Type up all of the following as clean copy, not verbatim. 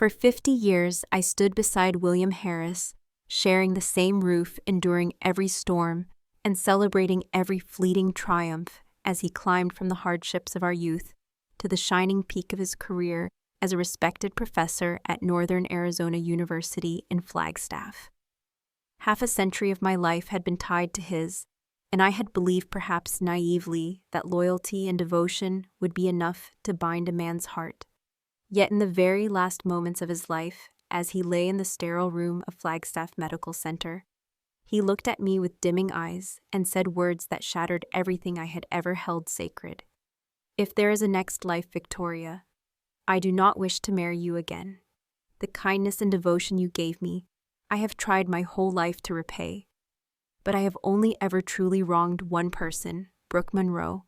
For 50 years, I stood beside William Harris, sharing the same roof, enduring every storm, and celebrating every fleeting triumph as he climbed from the hardships of our youth to the shining peak of his career as a respected professor at Northern Arizona University in Flagstaff. Half a century of my life had been tied to his, and I had believed, perhaps naively, that loyalty and devotion would be enough to bind a man's heart. Yet in the very last moments of his life, as he lay in the sterile room of Flagstaff Medical Center, he looked at me with dimming eyes and said words that shattered everything I had ever held sacred. "If there is a next life, Victoria, I do not wish to marry you again. The kindness and devotion you gave me, I have tried my whole life to repay. But I have only ever truly wronged one person, Brooke Monroe.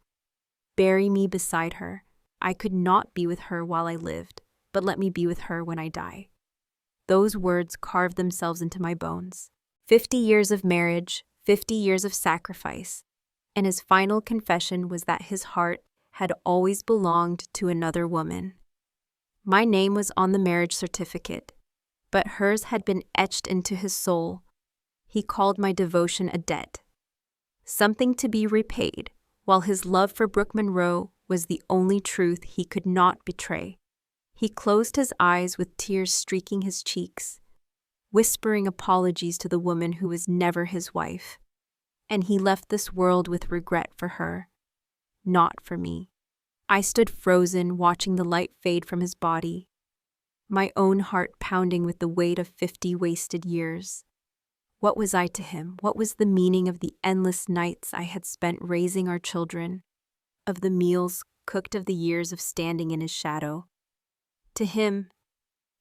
Bury me beside her. I could not be with her while I lived, but let me be with her when I die." Those words carved themselves into my bones. 50 years of marriage, 50 years of sacrifice, and his final confession was that his heart had always belonged to another woman. My name was on the marriage certificate, but hers had been etched into his soul. He called my devotion a debt, something to be repaid, while his love for Brooke Monroe was the only truth he could not betray. He closed his eyes with tears streaking his cheeks, whispering apologies to the woman who was never his wife, and he left this world with regret for her, not for me. I stood frozen, watching the light fade from his body, my own heart pounding with the weight of 50 wasted years. What was I to him? What was the meaning of the endless nights I had spent raising our children, of the meals cooked, of the years of standing in his shadow? To him,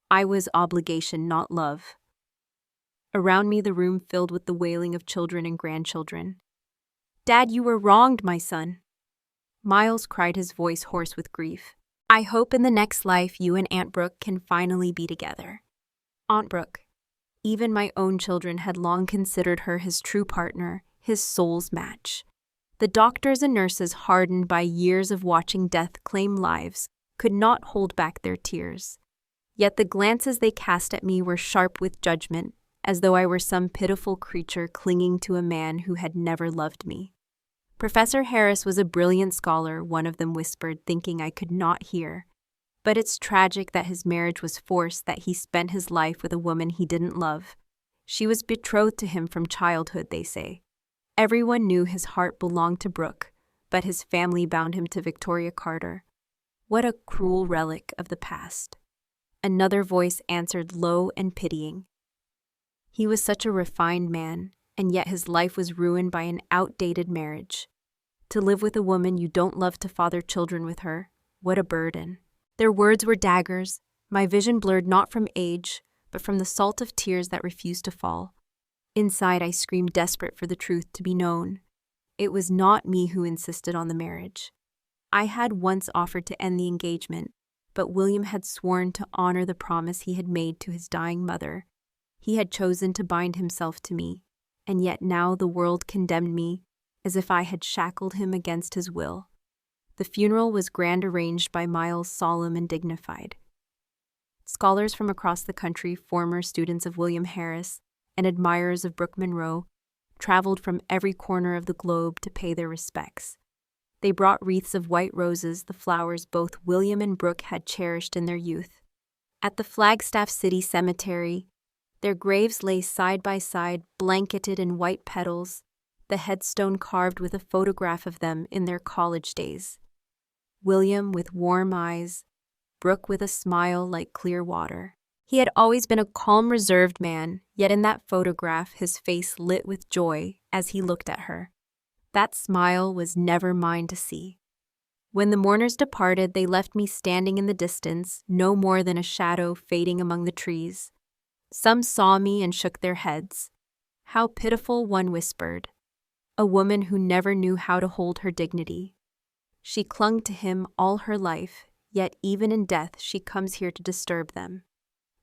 I was obligation, not love. Around me, the room filled with the wailing of children and grandchildren. "Dad, you were wronged, my son." Miles cried, his voice hoarse with grief. "I hope in the next life you and Aunt Brooke can finally be together." Aunt Brooke. Even my own children had long considered her his true partner, his soul's match. The doctors and nurses, hardened by years of watching death claim lives, could not hold back their tears. Yet the glances they cast at me were sharp with judgment, as though I were some pitiful creature clinging to a man who had never loved me. "Professor Harris was a brilliant scholar," one of them whispered, thinking I could not hear. "But it's tragic that his marriage was forced, that he spent his life with a woman he didn't love. She was betrothed to him from childhood, they say. Everyone knew his heart belonged to Brooke, but his family bound him to Victoria Carter. What a cruel relic of the past." Another voice answered, low and pitying. "He was such a refined man, and yet his life was ruined by an outdated marriage. To live with a woman you don't love, to father children with her, what a burden." Their words were daggers, my vision blurred not from age, but from the salt of tears that refused to fall. Inside, I screamed, desperate for the truth to be known. It was not me who insisted on the marriage. I had once offered to end the engagement, but William had sworn to honor the promise he had made to his dying mother. He had chosen to bind himself to me, and yet now the world condemned me as if I had shackled him against his will. The funeral was grand, arranged by Miles, solemn and dignified. Scholars from across the country, former students of William Harris, and admirers of Brooke Monroe, traveled from every corner of the globe to pay their respects. They brought wreaths of white roses, the flowers both William and Brooke had cherished in their youth. At the Flagstaff City Cemetery, their graves lay side by side, blanketed in white petals, the headstone carved with a photograph of them in their college days. William with warm eyes, Brooke with a smile like clear water. He had always been a calm, reserved man, yet in that photograph his face lit with joy as he looked at her. That smile was never mine to see. When the mourners departed, they left me standing in the distance, no more than a shadow fading among the trees. Some saw me and shook their heads. "How pitiful," one whispered. "A woman who never knew how to hold her dignity. She clung to him all her life, yet even in death she comes here to disturb them."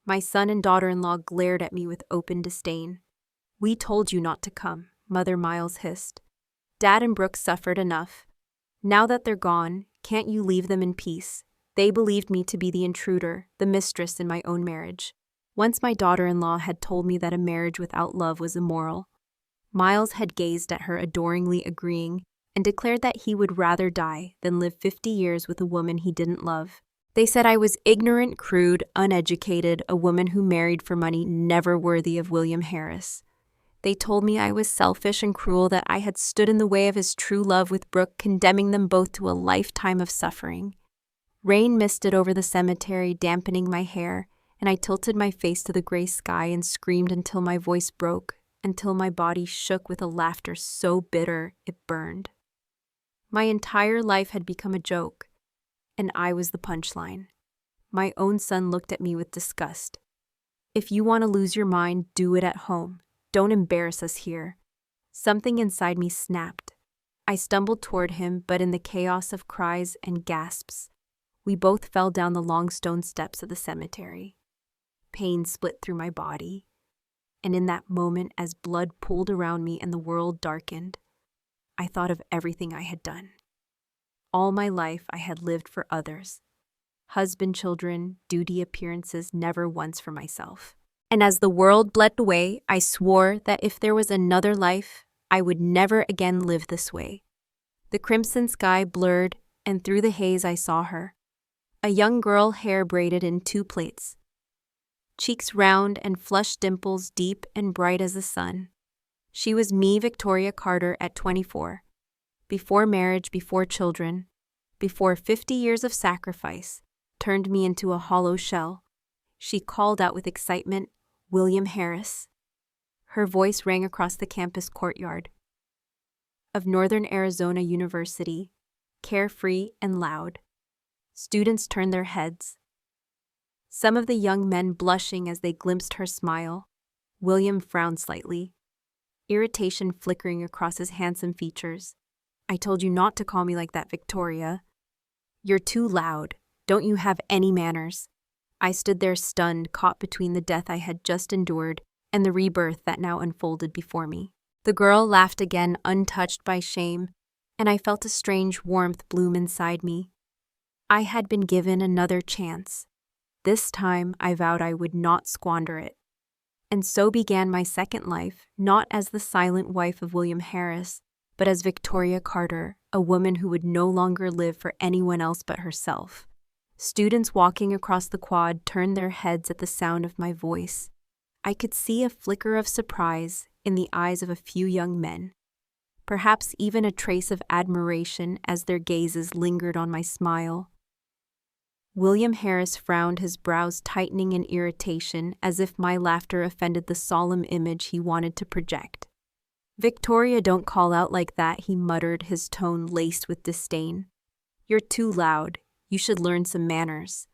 My son and daughter-in-law glared at me with open disdain. "We told you not to come," Mother Miles hissed. "Dad and Brooke suffered enough. Now that they're gone, can't you leave them in peace? They believed me to be the intruder, the mistress in my own marriage. Once my daughter-in-law had told me that a marriage without love was immoral. Miles had gazed at her adoringly agreeing and declared that he would rather die than live 50 years with a woman he didn't love. They said I was ignorant, crude, uneducated, a woman who married for money, never worthy of William Harris. They told me I was selfish and cruel, that I had stood in the way of his true love with Brooke, condemning them both to a lifetime of suffering. Rain misted over the cemetery, dampening my hair, and I tilted my face to the gray sky and screamed until my voice broke, until my body shook with a laughter so bitter it burned. My entire life had become a joke, and I was the punchline. My own son looked at me with disgust. If you want to lose your mind, do it at home. Don't embarrass us here. Something inside me snapped. I stumbled toward him, but in the chaos of cries and gasps, we both fell down the long stone steps of the cemetery. Pain split through my body, and in that moment, as blood pooled around me and the world darkened, I thought of everything I had done. All my life I had lived for others. Husband, children, duty, appearances, never once for myself. And as the world bled away, I swore that if there was another life, I would never again live this way. The crimson sky blurred, and through the haze I saw her. A young girl, hair braided in 2 plaits. Cheeks round and flushed dimples deep and bright as the sun. She was me, Victoria Carter, at 24. Before marriage, before children, before 50 years of sacrifice, turned me into a hollow shell. She called out with excitement, "William Harris." Her voice rang across the campus courtyard of Northern Arizona University, carefree and loud. Students turned their heads, some of the young men blushing as they glimpsed her smile. William frowned slightly, irritation flickering across his handsome features. "I told you not to call me like that, Victoria. You're too loud. Don't you have any manners?" I stood there stunned, caught between the death I had just endured and the rebirth that now unfolded before me. The girl laughed again, untouched by shame, and I felt a strange warmth bloom inside me. I had been given another chance. This time I vowed I would not squander it. And so began my second life, not as the silent wife of William Harris, but as Victoria Carter, a woman who would no longer live for anyone else but herself. Students walking across the quad turned their heads at the sound of my voice. I could see a flicker of surprise in the eyes of a few young men, perhaps even a trace of admiration as their gazes lingered on my smile. William Harris frowned, his brows tightening in irritation, as if my laughter offended the solemn image he wanted to project. "Victoria, don't call out like that," he muttered, his tone laced with disdain. "You're too loud. You should learn some manners."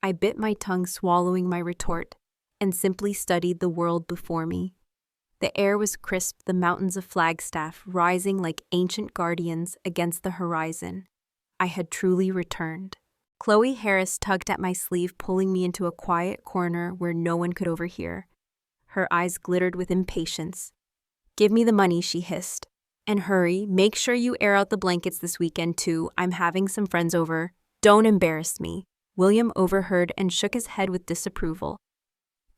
I bit my tongue, swallowing my retort, and simply studied the world before me. The air was crisp, the mountains of Flagstaff rising like ancient guardians against the horizon. I had truly returned. Chloe Harris tugged at my sleeve, pulling me into a quiet corner where no one could overhear. Her eyes glittered with impatience. "Give me the money," she hissed. "And hurry, make sure you air out the blankets this weekend too. I'm having some friends over. Don't embarrass me." William overheard and shook his head with disapproval.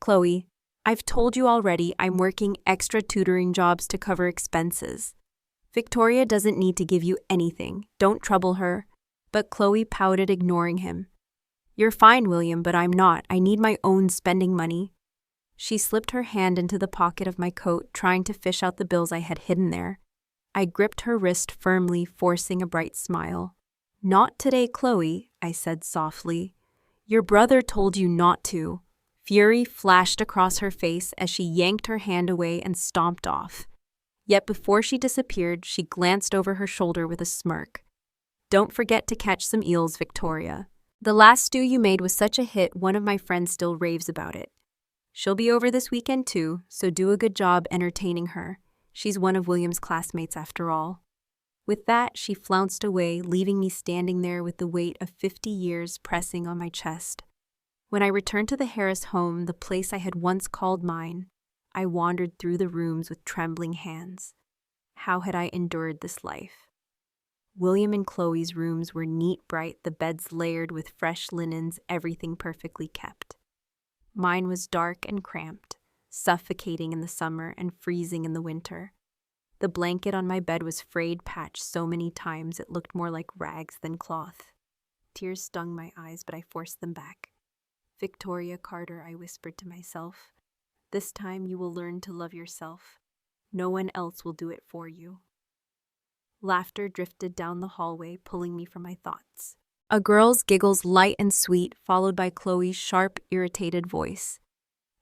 "Chloe, I've told you already I'm working extra tutoring jobs to cover expenses. Victoria doesn't need to give you anything. Don't trouble her." But Chloe pouted, ignoring him. "You're fine, William, but I'm not. I need my own spending money." She slipped her hand into the pocket of my coat, trying to fish out the bills I had hidden there. I gripped her wrist firmly, forcing a bright smile. "Not today, Chloe," I said softly. "Your brother told you not to." Fury flashed across her face as she yanked her hand away and stomped off. Yet before she disappeared, she glanced over her shoulder with a smirk. "Don't forget to catch some eels, Victoria. The last stew you made was such a hit, one of my friends still raves about it. She'll be over this weekend too, so do a good job entertaining her. She's one of William's classmates after all." With that, she flounced away, leaving me standing there with the weight of 50 years pressing on my chest. When I returned to the Harris home, the place I had once called mine, I wandered through the rooms with trembling hands. How had I endured this life? William and Chloe's rooms were neat, bright, the beds layered with fresh linens, everything perfectly kept. Mine was dark and cramped, suffocating in the summer and freezing in the winter. The blanket on my bed was frayed, patched so many times it looked more like rags than cloth. Tears stung my eyes, but I forced them back. "Victoria Carter," I whispered to myself, "this time you will learn to love yourself. No one else will do it for you." Laughter drifted down the hallway, pulling me from my thoughts. A girl's giggles, light and sweet, followed by Chloe's sharp, irritated voice.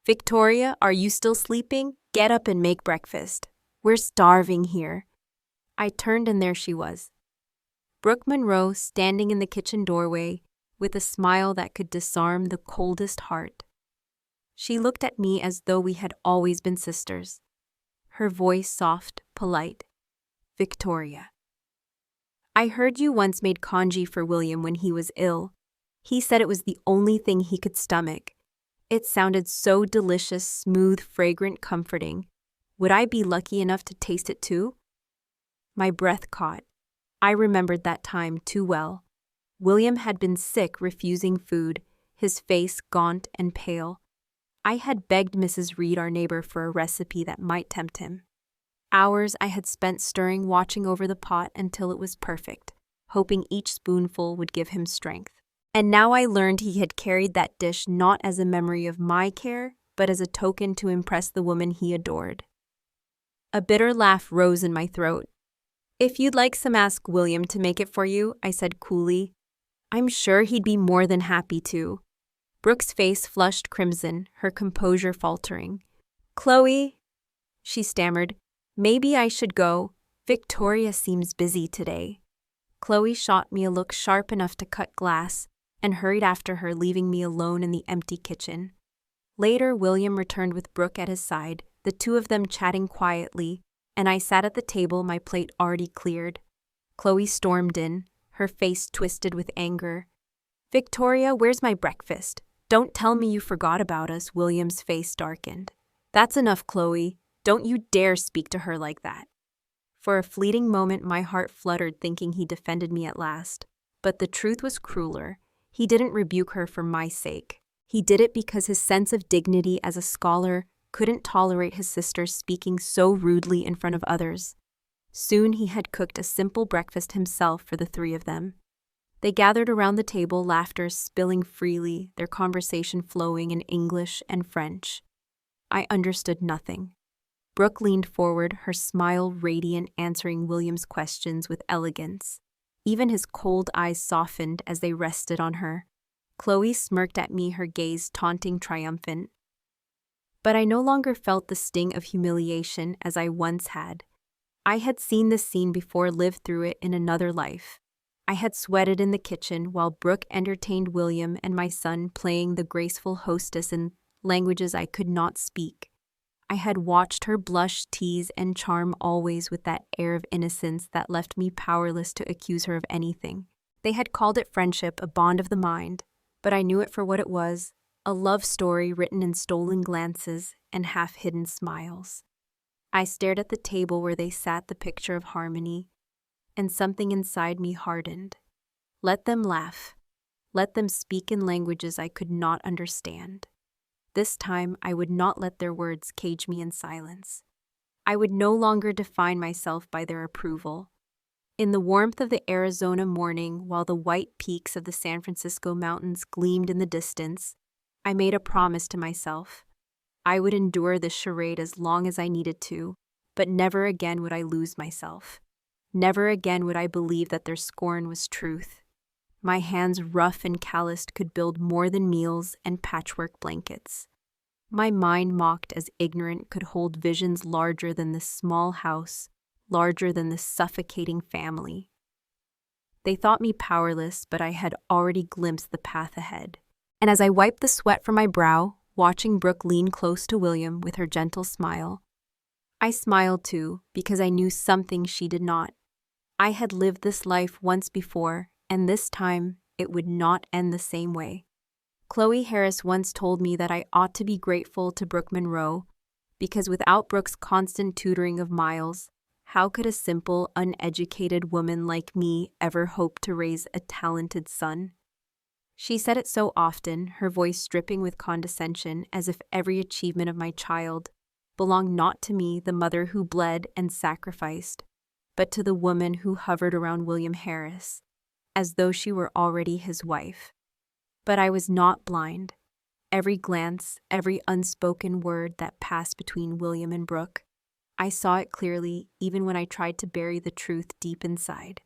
"Victoria, are you still sleeping? Get up and make breakfast. We're starving here." I turned and there she was. Brooke Monroe, standing in the kitchen doorway, with a smile that could disarm the coldest heart. She looked at me as though we had always been sisters. Her voice soft, polite. "Victoria, I heard you once made congee for William when he was ill. He said it was the only thing he could stomach. It sounded so delicious, smooth, fragrant, comforting. Would I be lucky enough to taste it too?" My breath caught. I remembered that time too well. William had been sick, refusing food, his face gaunt and pale. I had begged Mrs. Reed, our neighbor, for a recipe that might tempt him. Hours I had spent stirring, watching over the pot until it was perfect, hoping each spoonful would give him strength. And now I learned he had carried that dish not as a memory of my care, but as a token to impress the woman he adored. A bitter laugh rose in my throat. "If you'd like some, ask William to make it for you," I said coolly. "I'm sure he'd be more than happy to." Brooke's face flushed crimson, her composure faltering. "Chloe," she stammered, "maybe I should go. Victoria seems busy today." Chloe shot me a look sharp enough to cut glass and hurried after her, leaving me alone in the empty kitchen. Later, William returned with Brooke at his side, the two of them chatting quietly, and I sat at the table, my plate already cleared. Chloe stormed in, her face twisted with anger. "Victoria, where's my breakfast? Don't tell me you forgot about us." William's face darkened. "That's enough, Chloe. Don't you dare speak to her like that." For a fleeting moment, my heart fluttered, thinking he defended me at last. But the truth was crueler. He didn't rebuke her for my sake. He did it because his sense of dignity as a scholar couldn't tolerate his sisters speaking so rudely in front of others. Soon he had cooked a simple breakfast himself for the three of them. They gathered around the table, laughter spilling freely, their conversation flowing in English and French. I understood nothing. Brooke leaned forward, her smile radiant, answering William's questions with elegance. Even his cold eyes softened as they rested on her. Chloe smirked at me, her gaze taunting, triumphant. But I no longer felt the sting of humiliation as I once had. I had seen this scene before, lived through it in another life. I had sweated in the kitchen while Brooke entertained William and my son, playing the graceful hostess in languages I could not speak. I had watched her blush, tease, and charm, always with that air of innocence that left me powerless to accuse her of anything. They had called it friendship, a bond of the mind, but I knew it for what it was, a love story written in stolen glances and half-hidden smiles. I stared at the table where they sat, the picture of harmony, and something inside me hardened. Let them laugh. Let them speak in languages I could not understand. This time, I would not let their words cage me in silence. I would no longer define myself by their approval. In the warmth of the Arizona morning, while the white peaks of the San Francisco mountains gleamed in the distance, I made a promise to myself. I would endure this charade as long as I needed to, but never again would I lose myself. Never again would I believe that their scorn was truth. My hands, rough and calloused, could build more than meals and patchwork blankets. My mind, mocked as ignorant, could hold visions larger than this small house, larger than this suffocating family. They thought me powerless, but I had already glimpsed the path ahead. And as I wiped the sweat from my brow, watching Brooke lean close to William with her gentle smile, I smiled too, because I knew something she did not. I had lived this life once before, and this time it would not end the same way. Chloe Harris once told me that I ought to be grateful to Brooke Monroe, because without Brooke's constant tutoring of Miles, How could a simple, uneducated woman like me ever hope to raise a talented son? She said it so often, her voice dripping with condescension, as if every achievement of my child belonged not to me, the mother who bled and sacrificed, but to the woman who hovered around William Harris, as though she were already his wife. But I was not blind. Every glance, every unspoken word that passed between William and Brooke, I saw it clearly even when I tried to bury the truth deep inside.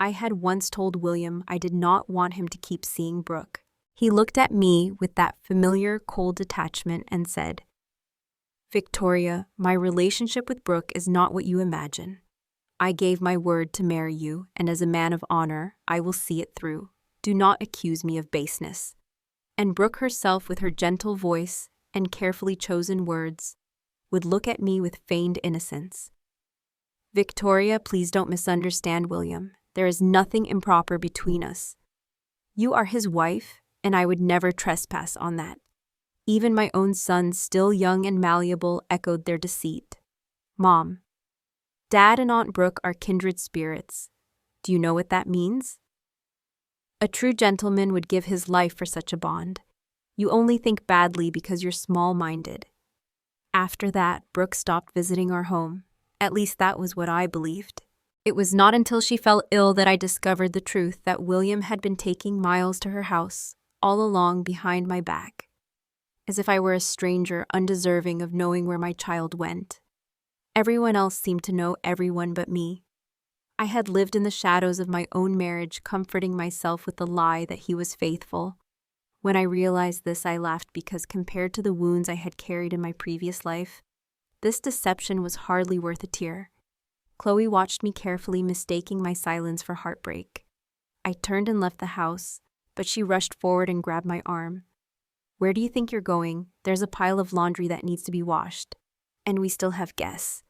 I had once told William I did not want him to keep seeing Brooke. He looked at me with that familiar cold detachment and said, "Victoria, my relationship with Brooke is not what you imagine. I gave my word to marry you, and as a man of honor, I will see it through. Do not accuse me of baseness." And Brooke herself, with her gentle voice and carefully chosen words, would look at me with feigned innocence. "Victoria, please don't misunderstand William. There is nothing improper between us. You are his wife, and I would never trespass on that." Even my own sons, still young and malleable, echoed their deceit. "Mom, Dad and Aunt Brooke are kindred spirits. Do you know what that means? A true gentleman would give his life for such a bond. You only think badly because you're small-minded." After that, Brooke stopped visiting our home. At least that was what I believed. It was not until she fell ill that I discovered the truth that William had been taking Miles to her house, all along behind my back, as if I were a stranger undeserving of knowing where my child went. Everyone else seemed to know everyone but me. I had lived in the shadows of my own marriage, comforting myself with the lie that he was faithful. When I realized this, I laughed because compared to the wounds I had carried in my previous life, this deception was hardly worth a tear. Chloe watched me carefully, mistaking my silence for heartbreak. I turned and left the house, but she rushed forward and grabbed my arm. "Where do you think you're going? There's a pile of laundry that needs to be washed. And we still have guests.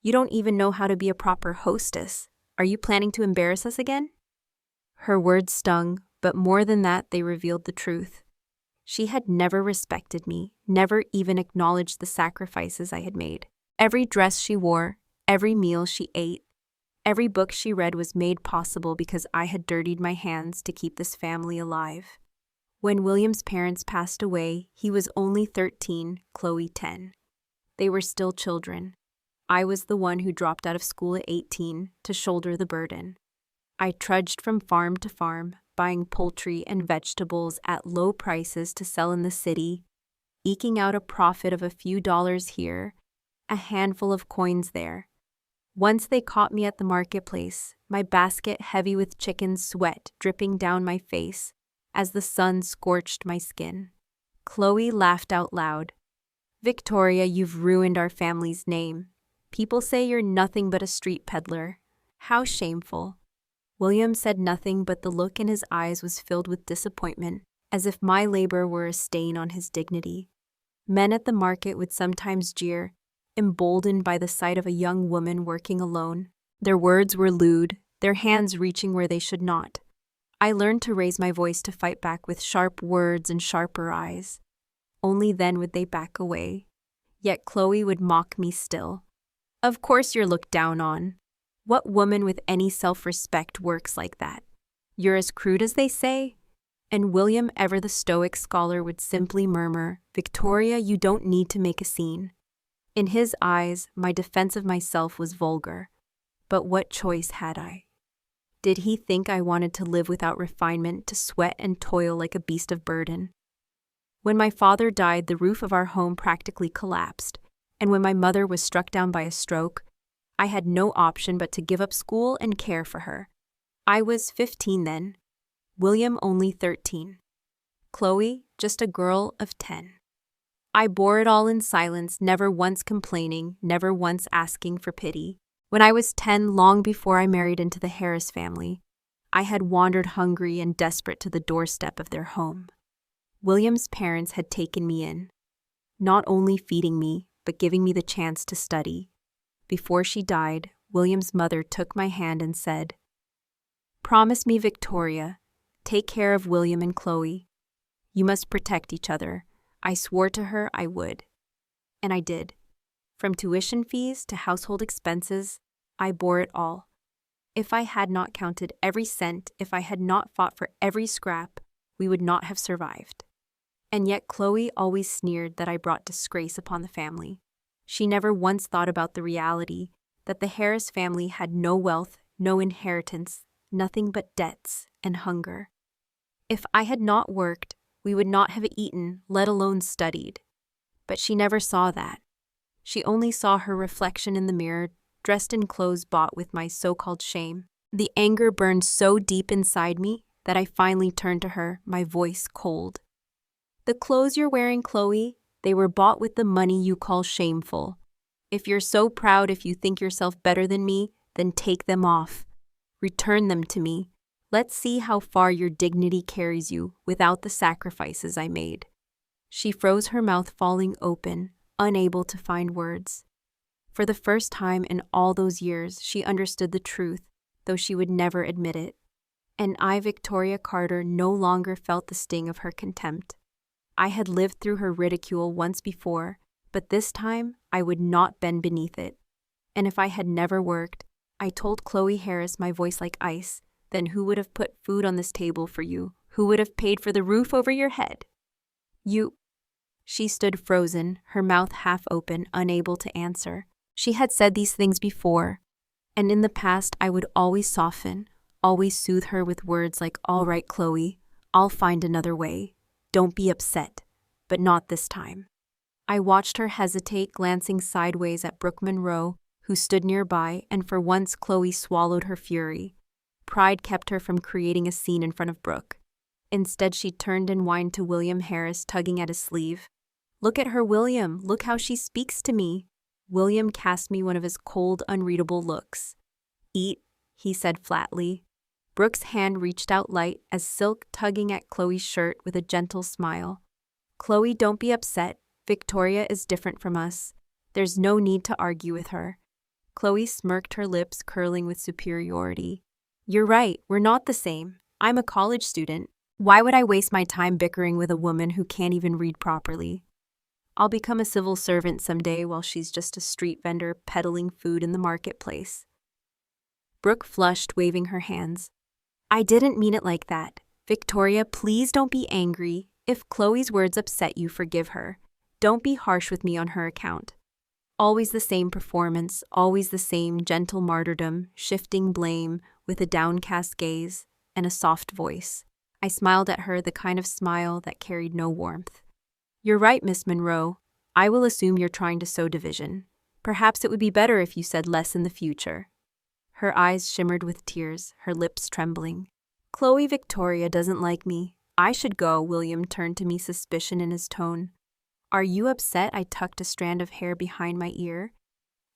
You don't even know how to be a proper hostess. Are you planning to embarrass us again?" Her words stung, but more than that, they revealed the truth. She had never respected me, never even acknowledged the sacrifices I had made. Every dress she wore, every meal she ate, every book she read was made possible because I had dirtied my hands to keep this family alive. When William's parents passed away, he was only 13, Chloe 10. They were still children. I was the one who dropped out of school at 18 to shoulder the burden. I trudged from farm to farm, buying poultry and vegetables at low prices to sell in the city, eking out a profit of a few dollars here, a handful of coins there. Once they caught me at the marketplace, my basket heavy with chicken sweat dripping down my face as the sun scorched my skin. Chloe laughed out loud. "Victoria, you've ruined our family's name. People say you're nothing but a street peddler. How shameful." William said nothing, but the look in his eyes was filled with disappointment, as if my labor were a stain on his dignity. Men at the market would sometimes jeer, emboldened by the sight of a young woman working alone. Their words were lewd, their hands reaching where they should not. I learned to raise my voice to fight back with sharp words and sharper eyes. Only then would they back away. Yet Chloe would mock me still. "Of course you're looked down on. What woman with any self-respect works like that? You're as crude as they say?" And William, ever the stoic scholar, would simply murmur, "Victoria, you don't need to make a scene." In his eyes, my defense of myself was vulgar. But what choice had I? Did he think I wanted to live without refinement, to sweat and toil like a beast of burden? When my father died, the roof of our home practically collapsed, and when my mother was struck down by a stroke, I had no option but to give up school and care for her. I was 15 then, William only 13. Chloe, just a girl of 10. I bore it all in silence, never once complaining, never once asking for pity. When I was 10, long before I married into the Harris family, I had wandered hungry and desperate to the doorstep of their home. William's parents had taken me in, not only feeding me, but giving me the chance to study. Before she died, William's mother took my hand and said, "Promise me, Victoria, take care of William and Chloe. You must protect each other." I swore to her I would. And I did. From tuition fees to household expenses, I bore it all. If I had not counted every cent, if I had not fought for every scrap, we would not have survived. And yet Chloe always sneered that I brought disgrace upon the family. She never once thought about the reality that the Harris family had no wealth, no inheritance, nothing but debts and hunger. If I had not worked, we would not have eaten, let alone studied. But she never saw that. She only saw her reflection in the mirror, dressed in clothes bought with my so-called shame. The anger burned so deep inside me that I finally turned to her, my voice cold. The clothes you're wearing, Chloe, they were bought with the money you call shameful. If you're so proud, if you think yourself better than me, then take them off. Return them to me. Let's see how far your dignity carries you without the sacrifices I made. She froze, her mouth falling open, unable to find words. For the first time in all those years, she understood the truth, though she would never admit it. And I, Victoria Carter, no longer felt the sting of her contempt. I had lived through her ridicule once before, but this time I would not bend beneath it. And if I had never worked, I told Chloe Harris, my voice like ice, then who would have put food on this table for you? Who would have paid for the roof over your head? You. She stood frozen, her mouth half open, unable to answer. She had said these things before, and in the past I would always soften, always soothe her with words like, "All right, Chloe, I'll find another way. Don't be upset," but not this time. I watched her hesitate, glancing sideways at Brooke Monroe, who stood nearby, and for once Chloe swallowed her fury. Pride kept her from creating a scene in front of Brooke. Instead, she turned and whined to William Harris, tugging at his sleeve. "Look at her, William. Look how she speaks to me." William cast me one of his cold, unreadable looks. "Eat," he said flatly. Brooke's hand reached out light as silk, tugging at Chloe's shirt with a gentle smile. "Chloe, don't be upset. Victoria is different from us. There's no need to argue with her." Chloe smirked, her lips curling with superiority. "You're right, we're not the same. I'm a college student. Why would I waste my time bickering with a woman who can't even read properly? I'll become a civil servant someday while she's just a street vendor peddling food in the marketplace." Brooke flushed, waving her hands. "I didn't mean it like that. Victoria, please don't be angry. If Chloe's words upset you, forgive her. Don't be harsh with me on her account." Always the same performance, always the same gentle martyrdom, shifting blame with a downcast gaze and a soft voice. I smiled at her, the kind of smile that carried no warmth. "You're right, Miss Monroe. I will assume you're trying to sow division. Perhaps it would be better if you said less in the future." Her eyes shimmered with tears, her lips trembling. "Chloe, Victoria doesn't like me. I should go." William turned to me, suspicion in his tone. "Are you upset?" I tucked a strand of hair behind my ear,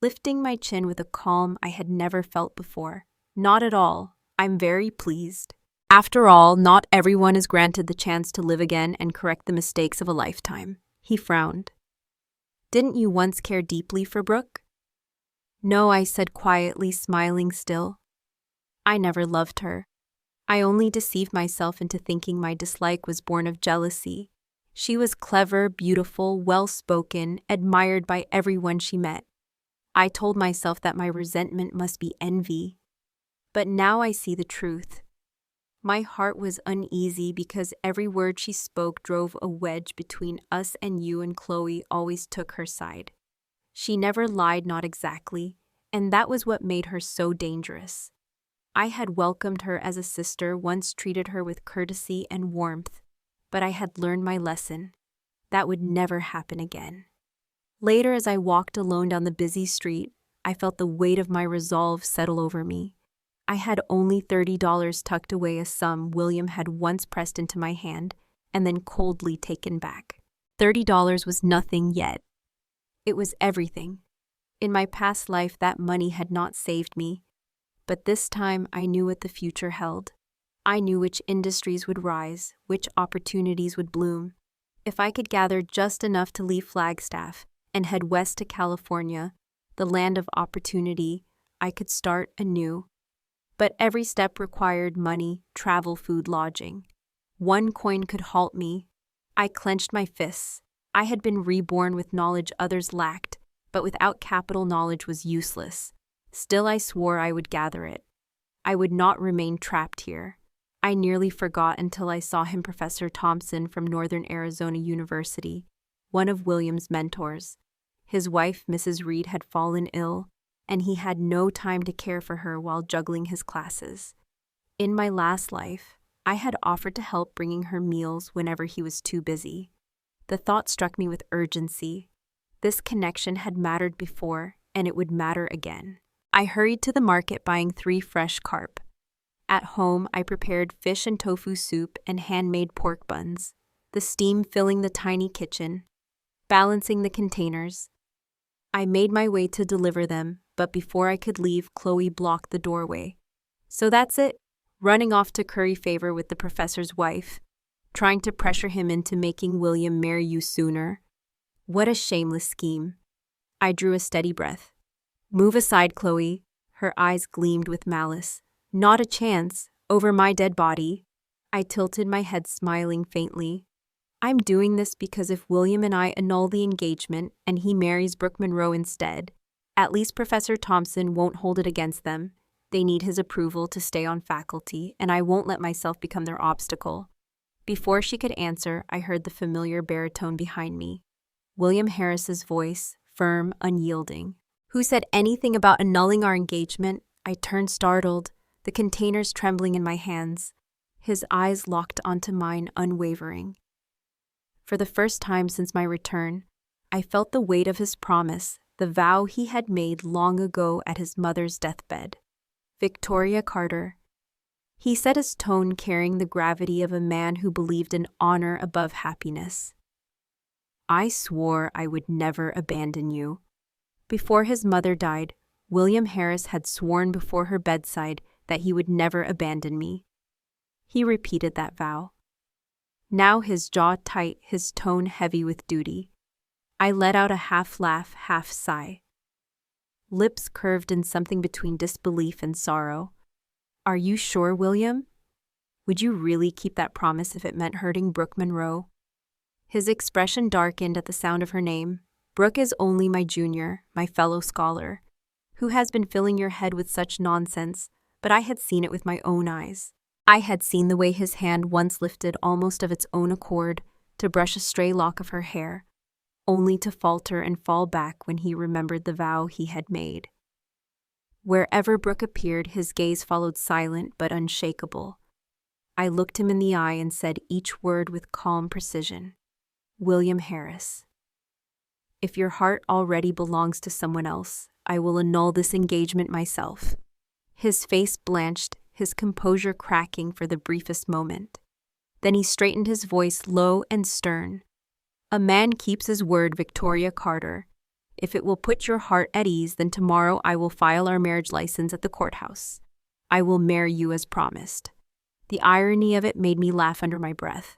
lifting my chin with a calm I had never felt before. "Not at all. I'm very pleased. After all, not everyone is granted the chance to live again and correct the mistakes of a lifetime." He frowned. "Didn't you once care deeply for Brooke?" "No," I said quietly, smiling still. "I never loved her. I only deceived myself into thinking my dislike was born of jealousy. She was clever, beautiful, well-spoken, admired by everyone she met. I told myself that my resentment must be envy. But now I see the truth. My heart was uneasy because every word she spoke drove a wedge between us, and you and Chloe always took her side. She never lied, not exactly, and that was what made her so dangerous. I had welcomed her as a sister, once treated her with courtesy and warmth, but I had learned my lesson. That would never happen again. Later, as I walked alone down the busy street, I felt the weight of my resolve settle over me. I had only $30 tucked away, a sum William had once pressed into my hand and then coldly taken back. $30 was nothing yet. It was everything. In my past life, that money had not saved me, but this time I knew what the future held. I knew which industries would rise, which opportunities would bloom. If I could gather just enough to leave Flagstaff and head west to California, the land of opportunity, I could start anew. But every step required money, travel, food, lodging. One coin could halt me. I clenched my fists. I had been reborn with knowledge others lacked, but without capital, knowledge was useless. Still, I swore I would gather it. I would not remain trapped here. I nearly forgot until I saw him, Professor Thompson from Northern Arizona University, one of William's mentors. His wife, Mrs. Reed, had fallen ill, and he had no time to care for her while juggling his classes. In my last life, I had offered to help bringing her meals whenever he was too busy. The thought struck me with urgency. This connection had mattered before, and it would matter again. I hurried to the market buying 3 fresh carp. At home, I prepared fish and tofu soup and handmade pork buns, the steam filling the tiny kitchen, balancing the containers. I made my way to deliver them, but before I could leave, Chloe blocked the doorway. So that's it, running off to curry favor with the professor's wife, trying to pressure him into making William marry you sooner. What a shameless scheme. I drew a steady breath. Move aside, Chloe. Her eyes gleamed with malice. Not a chance, over my dead body. I tilted my head, smiling faintly. I'm doing this because if William and I annul the engagement and he marries Brooke Monroe instead, at least Professor Thompson won't hold it against them. They need his approval to stay on faculty, and I won't let myself become their obstacle. Before she could answer, I heard the familiar baritone behind me. William Harris's voice, firm, unyielding. Who said anything about annulling our engagement? I turned startled, the containers trembling in my hands. His eyes locked onto mine, unwavering. For the first time since my return, I felt the weight of his promise, the vow he had made long ago at his mother's deathbed. Victoria Carter. He said, his tone carrying the gravity of a man who believed in honor above happiness. I swore I would never abandon you. Before his mother died, William Harris had sworn before her bedside that he would never abandon me. He repeated that vow. Now his jaw tight, his tone heavy with duty. I let out a half laugh, half sigh. Lips curved in something between disbelief and sorrow. Are you sure, William? Would you really keep that promise if it meant hurting Brooke Monroe? His expression darkened at the sound of her name. Brooke is only my junior, my fellow scholar. Who has been filling your head with such nonsense? But I had seen it with my own eyes. I had seen the way his hand once lifted almost of its own accord to brush a stray lock of her hair, only to falter and fall back when he remembered the vow he had made. Wherever Brooke appeared, his gaze followed, silent but unshakable. I looked him in the eye and said each word with calm precision. William Harris. If your heart already belongs to someone else, I will annul this engagement myself. His face blanched, his composure cracking for the briefest moment. Then he straightened, his voice low and stern. A man keeps his word, Victoria Carter. If it will put your heart at ease, then tomorrow I will file our marriage license at the courthouse. I will marry you as promised. The irony of it made me laugh under my breath.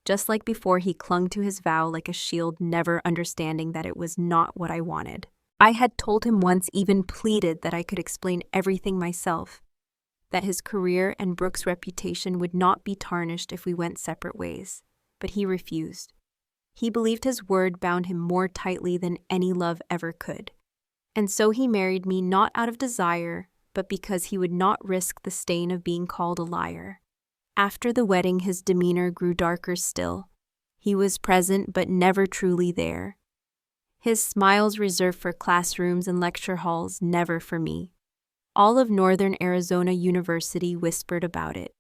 Just like before, he clung to his vow like a shield, never understanding that it was not what I wanted. I had told him once, even pleaded, that I could explain everything myself, that his career and Brooke's reputation would not be tarnished if we went separate ways. But he refused. He believed his word bound him more tightly than any love ever could. And so he married me not out of desire, but because he would not risk the stain of being called a liar. After the wedding, his demeanor grew darker still. He was present, but never truly there. His smiles reserved for classrooms and lecture halls, never for me. All of Northern Arizona University whispered about it.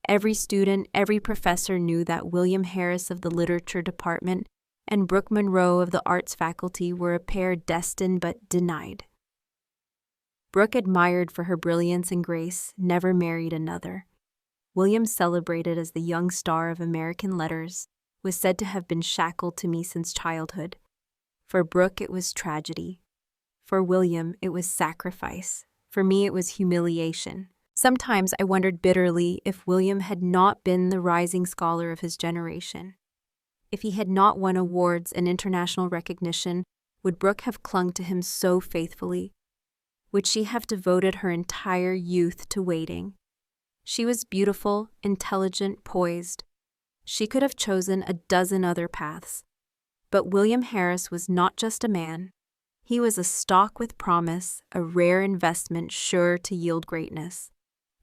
Every student, every professor knew that William Harris of the literature department and Brooke Monroe of the arts faculty were a pair destined but denied. Brooke, admired for her brilliance and grace, never married another. William, celebrated as the young star of American letters, was said to have been shackled to me since childhood. For Brooke, it was tragedy. For William, it was sacrifice. For me, it was humiliation. Sometimes I wondered bitterly if William had not been the rising scholar of his generation. If he had not won awards and international recognition, would Brooke have clung to him so faithfully? Would she have devoted her entire youth to waiting? She was beautiful, intelligent, poised. She could have chosen a dozen other paths. But William Harris was not just a man. He was a stock with promise, a rare investment sure to yield greatness.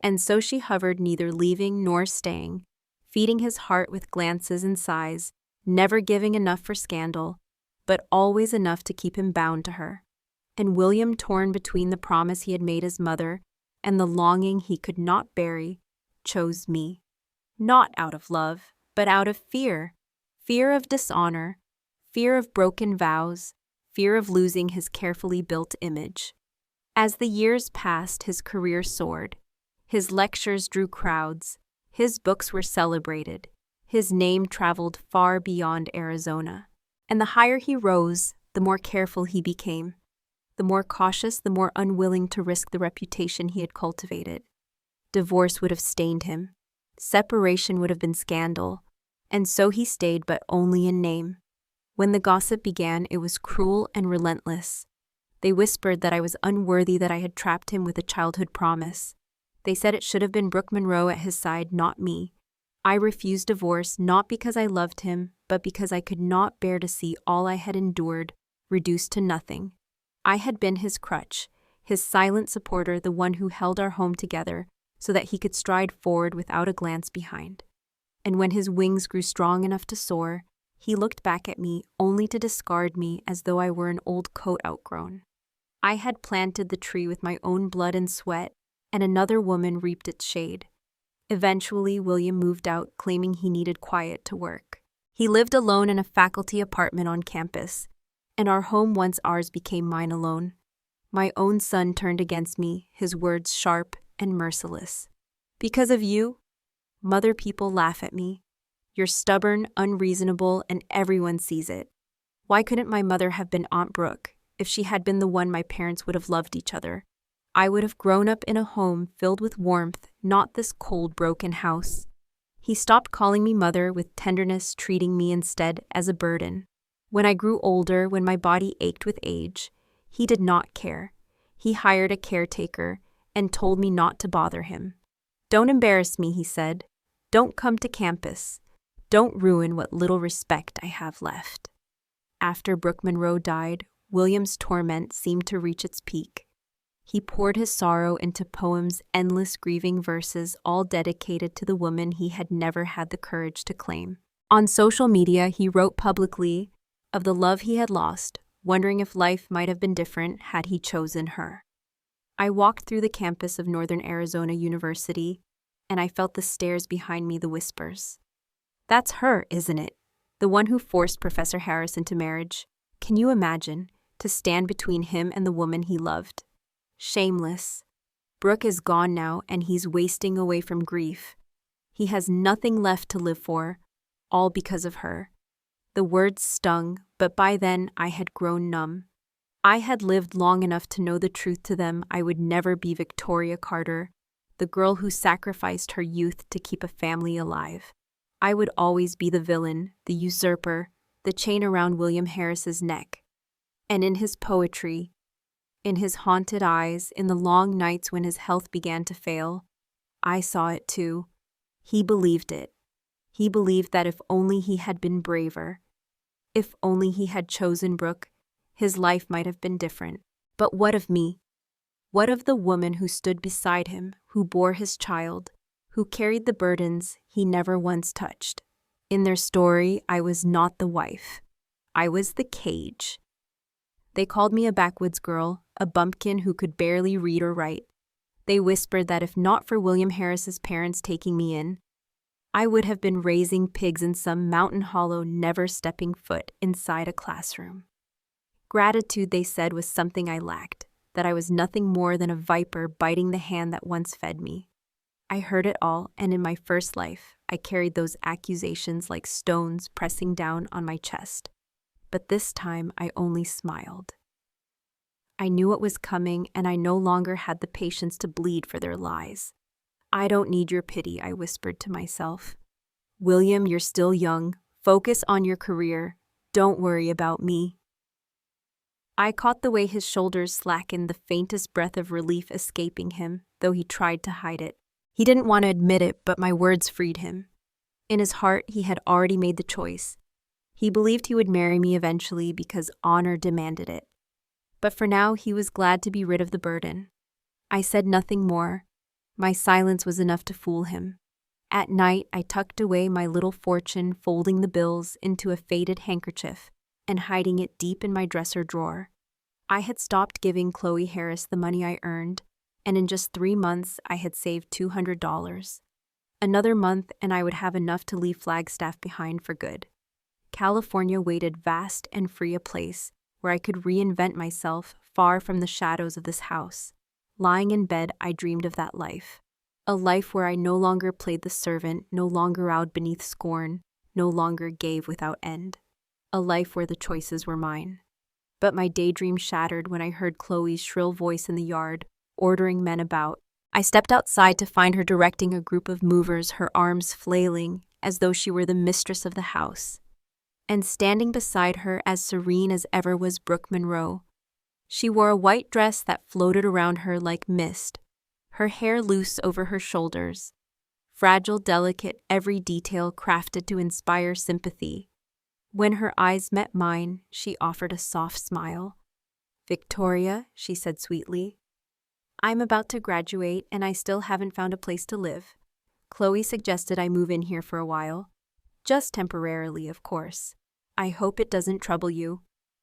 And so she hovered, neither leaving nor staying, feeding his heart with glances and sighs, never giving enough for scandal, but always enough to keep him bound to her. And William, torn between the promise he had made his mother and the longing he could not bury, chose me. Not out of love, but out of fear. Fear of dishonor, fear of broken vows, fear of losing his carefully built image. As the years passed, his career soared. His lectures drew crowds. His books were celebrated. His name traveled far beyond Arizona. And the higher he rose, the more careful he became. The more cautious, the more unwilling to risk the reputation he had cultivated. Divorce would have stained him. Separation would have been scandal. And so he stayed, but only in name. When the gossip began, it was cruel and relentless. They whispered that I was unworthy, that I had trapped him with a childhood promise. They said it should have been Brooke Monroe at his side, not me. I refused divorce, not because I loved him, but because I could not bear to see all I had endured reduced to nothing. I had been his crutch, his silent supporter, the one who held our home together so that he could stride forward without a glance behind. And when his wings grew strong enough to soar, he looked back at me only to discard me as though I were an old coat outgrown. I had planted the tree with my own blood and sweat, and another woman reaped its shade. Eventually, William moved out, claiming he needed quiet to work. He lived alone in a faculty apartment on campus, and our home, once ours, became mine alone. My own son turned against me, his words sharp and merciless. "Because of you, mother people laugh at me. You're stubborn, unreasonable, and everyone sees it. Why couldn't my mother have been Aunt Brooke? If she had been the one, my parents would have loved each other. I would have grown up in a home filled with warmth, not this cold, broken house." He stopped calling me mother with tenderness, treating me instead as a burden. When I grew older, when my body ached with age, he did not care. He hired a caretaker and told me not to bother him. "Don't embarrass me," he said. "Don't come to campus. Don't ruin what little respect I have left." After Brooke Monroe died, William's torment seemed to reach its peak. He poured his sorrow into poems, endless grieving verses, all dedicated to the woman he had never had the courage to claim. On social media, he wrote publicly of the love he had lost, wondering if life might have been different had he chosen her. I walked through the campus of Northern Arizona University, and I felt the stares behind me, the whispers. "That's her, isn't it? The one who forced Professor Harris into marriage. Can you imagine, to stand between him and the woman he loved? Shameless. Brooke is gone now, and he's wasting away from grief. He has nothing left to live for, all because of her." The words stung, but by then I had grown numb. I had lived long enough to know the truth to them. I would never be Victoria Carter, the girl who sacrificed her youth to keep a family alive. I would always be the villain, the usurper, the chain around William Harris's neck. And in his poetry, in his haunted eyes, in the long nights when his health began to fail, I saw it too. He believed it. He believed that if only he had been braver, if only he had chosen Brooke, his life might have been different. But what of me? What of the woman who stood beside him, who bore his child, who carried the burdens he never once touched? In their story, I was not the wife. I was the cage. They called me a backwoods girl, a bumpkin who could barely read or write. They whispered that if not for William Harris's parents taking me in, I would have been raising pigs in some mountain hollow, never stepping foot inside a classroom. Gratitude, they said, was something I lacked, that I was nothing more than a viper biting the hand that once fed me. I heard it all, and in my first life, I carried those accusations like stones pressing down on my chest. But this time, I only smiled. I knew what was coming, and I no longer had the patience to bleed for their lies. "I don't need your pity," I whispered to myself. "William, you're still young. Focus on your career. Don't worry about me." I caught the way his shoulders slackened, the faintest breath of relief escaping him, though he tried to hide it. He didn't want to admit it, but my words freed him. In his heart, he had already made the choice. He believed he would marry me eventually because honor demanded it. But for now, he was glad to be rid of the burden. I said nothing more. My silence was enough to fool him. At night, I tucked away my little fortune, folding the bills into a faded handkerchief and hiding it deep in my dresser drawer. I had stopped giving Chloe Harris the money I earned, and in just 3 months, I had saved $200. Another month, and I would have enough to leave Flagstaff behind for good. California waited vast and free a place where I could reinvent myself far from the shadows of this house. Lying in bed, I dreamed of that life. A life where I no longer played the servant, no longer bowed beneath scorn, no longer gave without end. A life where the choices were mine. But my daydream shattered when I heard Chloe's shrill voice in the yard, ordering men about. I stepped outside to find her directing a group of movers, her arms flailing as though she were the mistress of the house. And standing beside her, as serene as ever, was Brooke Monroe. She wore a white dress that floated around her like mist, her hair loose over her shoulders, fragile, delicate, every detail crafted to inspire sympathy. When her eyes met mine, she offered a soft smile. "Victoria," she said sweetly, "I'm about to graduate and I still haven't found a place to live. Chloe suggested I move in here for a while. Just temporarily, of course. I hope it doesn't trouble you."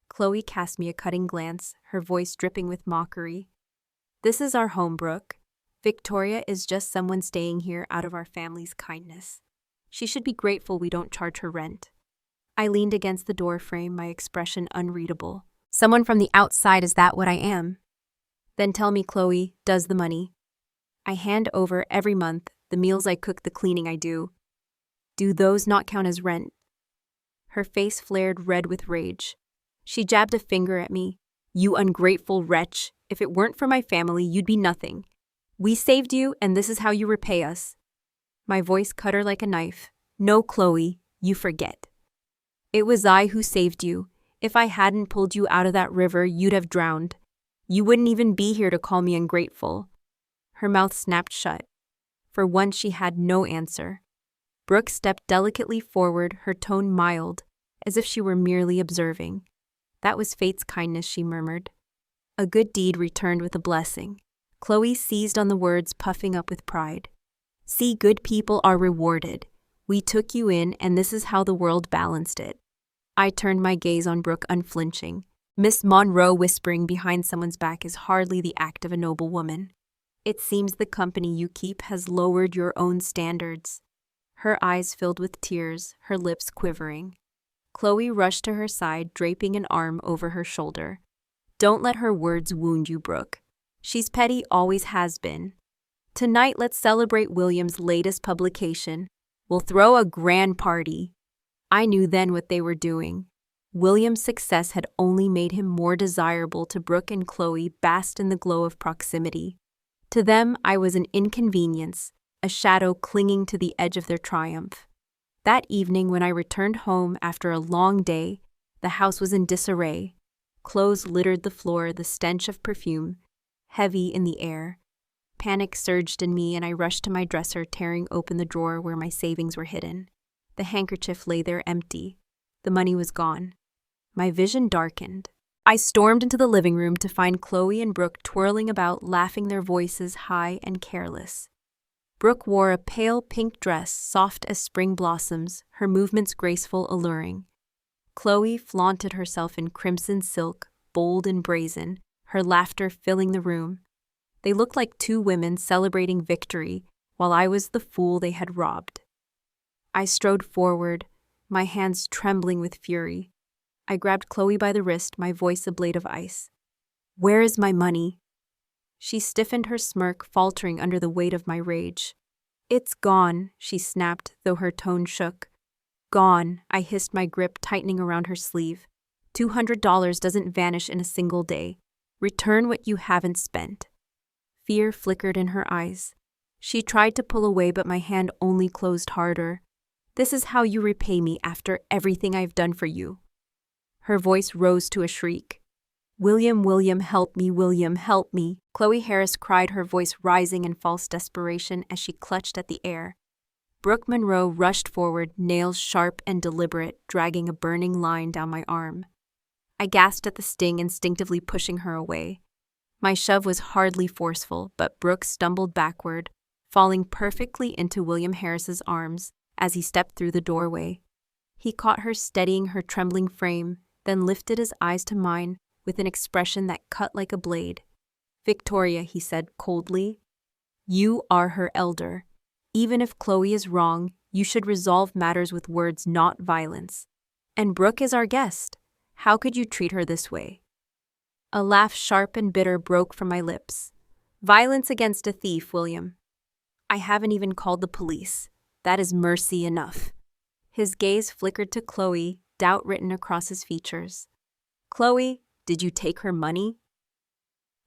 Chloe cast me a cutting glance, her voice dripping with mockery. "This is our home, Brooke. Victoria is just someone staying here out of our family's kindness. She should be grateful we don't charge her rent." I leaned against the door frame, my expression unreadable. "Someone from the outside, is that what I am?" "Then tell me, Chloe, does the money I hand over every month, the meals I cook, the cleaning I do those not count as rent?" Her face flared red with rage. She jabbed a finger at me. "You ungrateful wretch! If it weren't for my family, you'd be nothing. We saved you, and this is how you repay us." My voice cut her like a knife. "No, Chloe, you forget. It was I who saved you. If I hadn't pulled you out of that river, you'd have drowned. You wouldn't even be here to call me ungrateful." Her mouth snapped shut. For once, she had no answer. Brooke stepped delicately forward, her tone mild, as if she were merely observing. "That was fate's kindness," she murmured. "A good deed returned with a blessing." Chloe seized on the words, puffing up with pride. "See, good people are rewarded. We took you in, and this is how the world balanced it." I turned my gaze on Brooke, unflinching. Miss Monroe whispering behind someone's back is hardly the act of a noble woman. It seems the company you keep has lowered your own standards. Her eyes filled with tears, her lips quivering. Chloe rushed to her side, draping an arm over her shoulder. "Don't let her words wound you, Brooke. She's petty, always has been. Tonight, let's celebrate William's latest publication. We'll throw a grand party." I knew then what they were doing. William's success had only made him more desirable to Brooke, and Chloe basked in the glow of proximity. To them, I was an inconvenience, a shadow clinging to the edge of their triumph. That evening, when I returned home after a long day, the house was in disarray. Clothes littered the floor, the stench of perfume heavy in the air. Panic surged in me, and I rushed to my dresser, tearing open the drawer where my savings were hidden. The handkerchief lay there empty. The money was gone. My vision darkened. I stormed into the living room to find Chloe and Brooke twirling about, laughing, their voices high and careless. Brooke wore a pale pink dress, soft as spring blossoms, her movements graceful, alluring. Chloe flaunted herself in crimson silk, bold and brazen, her laughter filling the room. They looked like two women celebrating victory, while I was the fool they had robbed. I strode forward, my hands trembling with fury. I grabbed Chloe by the wrist, my voice a blade of ice. "Where is my money?" She stiffened, her smirk faltering under the weight of my rage. "It's gone," she snapped, though her tone shook. "Gone," I hissed, my grip tightening around her sleeve. $200 doesn't vanish in a single day. Return what you haven't spent." Fear flickered in her eyes. She tried to pull away, but my hand only closed harder. "This is how you repay me after everything I've done for you." Her voice rose to a shriek. "William, William, help me, William, help me." Chloe Harris cried, her voice rising in false desperation as she clutched at the air. Brooke Monroe rushed forward, nails sharp and deliberate, dragging a burning line down my arm. I gasped at the sting, instinctively pushing her away. My shove was hardly forceful, but Brooke stumbled backward, falling perfectly into William Harris's arms as he stepped through the doorway. He caught her, steadying her trembling frame, then lifted his eyes to mine with an expression that cut like a blade. "Victoria," he said coldly, "you are her elder. Even if Chloe is wrong, you should resolve matters with words, not violence. And Brooke is our guest. How could you treat her this way?" A laugh sharp and bitter broke from my lips. "Violence against a thief, William. I haven't even called the police. That is mercy enough." His gaze flickered to Chloe, doubt written across his features. "Chloe, did you take her money?"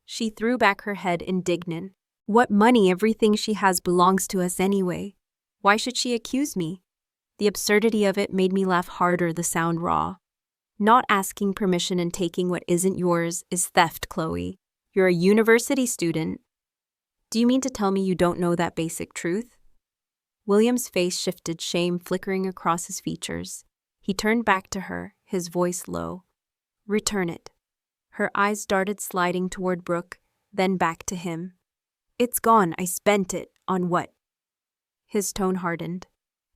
She threw back her head, indignant. "What money? Everything she has belongs to us anyway. Why should she accuse me?" The absurdity of it made me laugh harder, the sound raw. "Not asking permission and taking what isn't yours is theft, Chloe. You're a university student. Do you mean to tell me you don't know that basic truth?" William's face shifted, shame flickering across his features. He turned back to her, his voice low. "Return it." Her eyes darted, sliding toward Brooke, then back to him. "It's gone. I spent it. On what?" His tone hardened.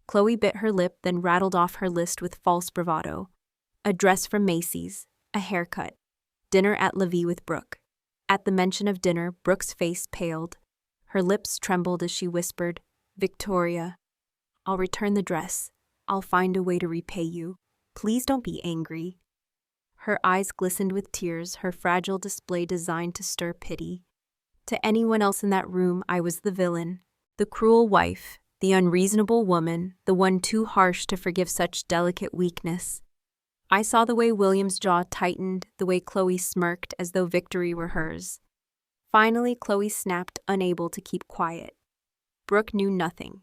Chloe bit her lip, then rattled off her list with false bravado. A dress from Macy's, a haircut, dinner at La Vie with Brooke. At the mention of dinner, Brooke's face paled. Her lips trembled as she whispered, "Victoria, I'll return the dress. I'll find a way to repay you. Please don't be angry." Her eyes glistened with tears, her fragile display designed to stir pity. To anyone else in that room, I was the villain, the cruel wife, the unreasonable woman, the one too harsh to forgive such delicate weakness. I saw the way William's jaw tightened, the way Chloe smirked as though victory were hers. Finally, Chloe snapped, unable to keep quiet. Brooke knew nothing.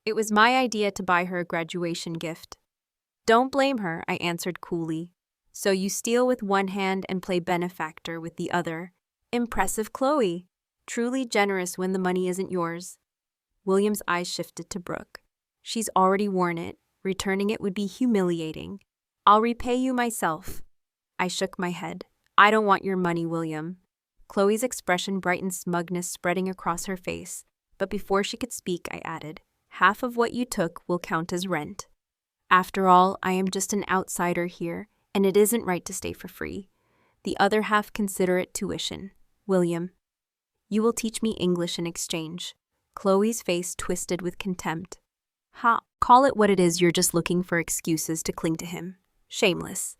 It was my idea to buy her a graduation gift. "Don't blame her," I answered coolly. "So you steal with one hand and play benefactor with the other. Impressive, Chloe. Truly generous when the money isn't yours." William's eyes shifted to Brooke. "She's already worn it. Returning it would be humiliating. I'll repay you myself." I shook my head. "I don't want your money, William." Chloe's expression brightened, smugness spreading across her face. But before she could speak, I added, "Half of what you took will count as rent. After all, I am just an outsider here, and it isn't right to stay for free. The other half, consider it tuition. William, you will teach me English in exchange." Chloe's face twisted with contempt. "Ha, call it what it is, you're just looking for excuses to cling to him. Shameless."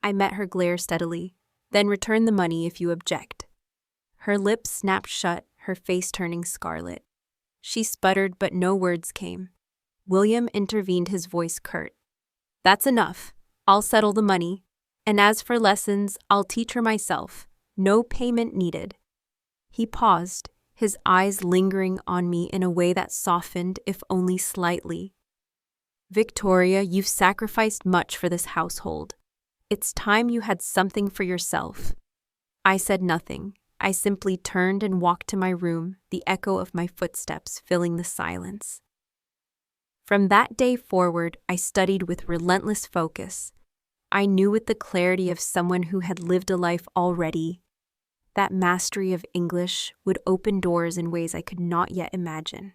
I met her glare steadily. "Then return the money if you object." Her lips snapped shut, her face turning scarlet. She sputtered, but no words came. William intervened, his voice curt. "That's enough. I'll settle the money. And as for lessons, I'll teach her myself. No payment needed." He paused, his eyes lingering on me in a way that softened, if only slightly. "Victoria, you've sacrificed much for this household. It's time you had something for yourself." I said nothing. I simply turned and walked to my room, the echo of my footsteps filling the silence. From that day forward, I studied with relentless focus. I knew with the clarity of someone who had lived a life already. That mastery of English would open doors in ways I could not yet imagine.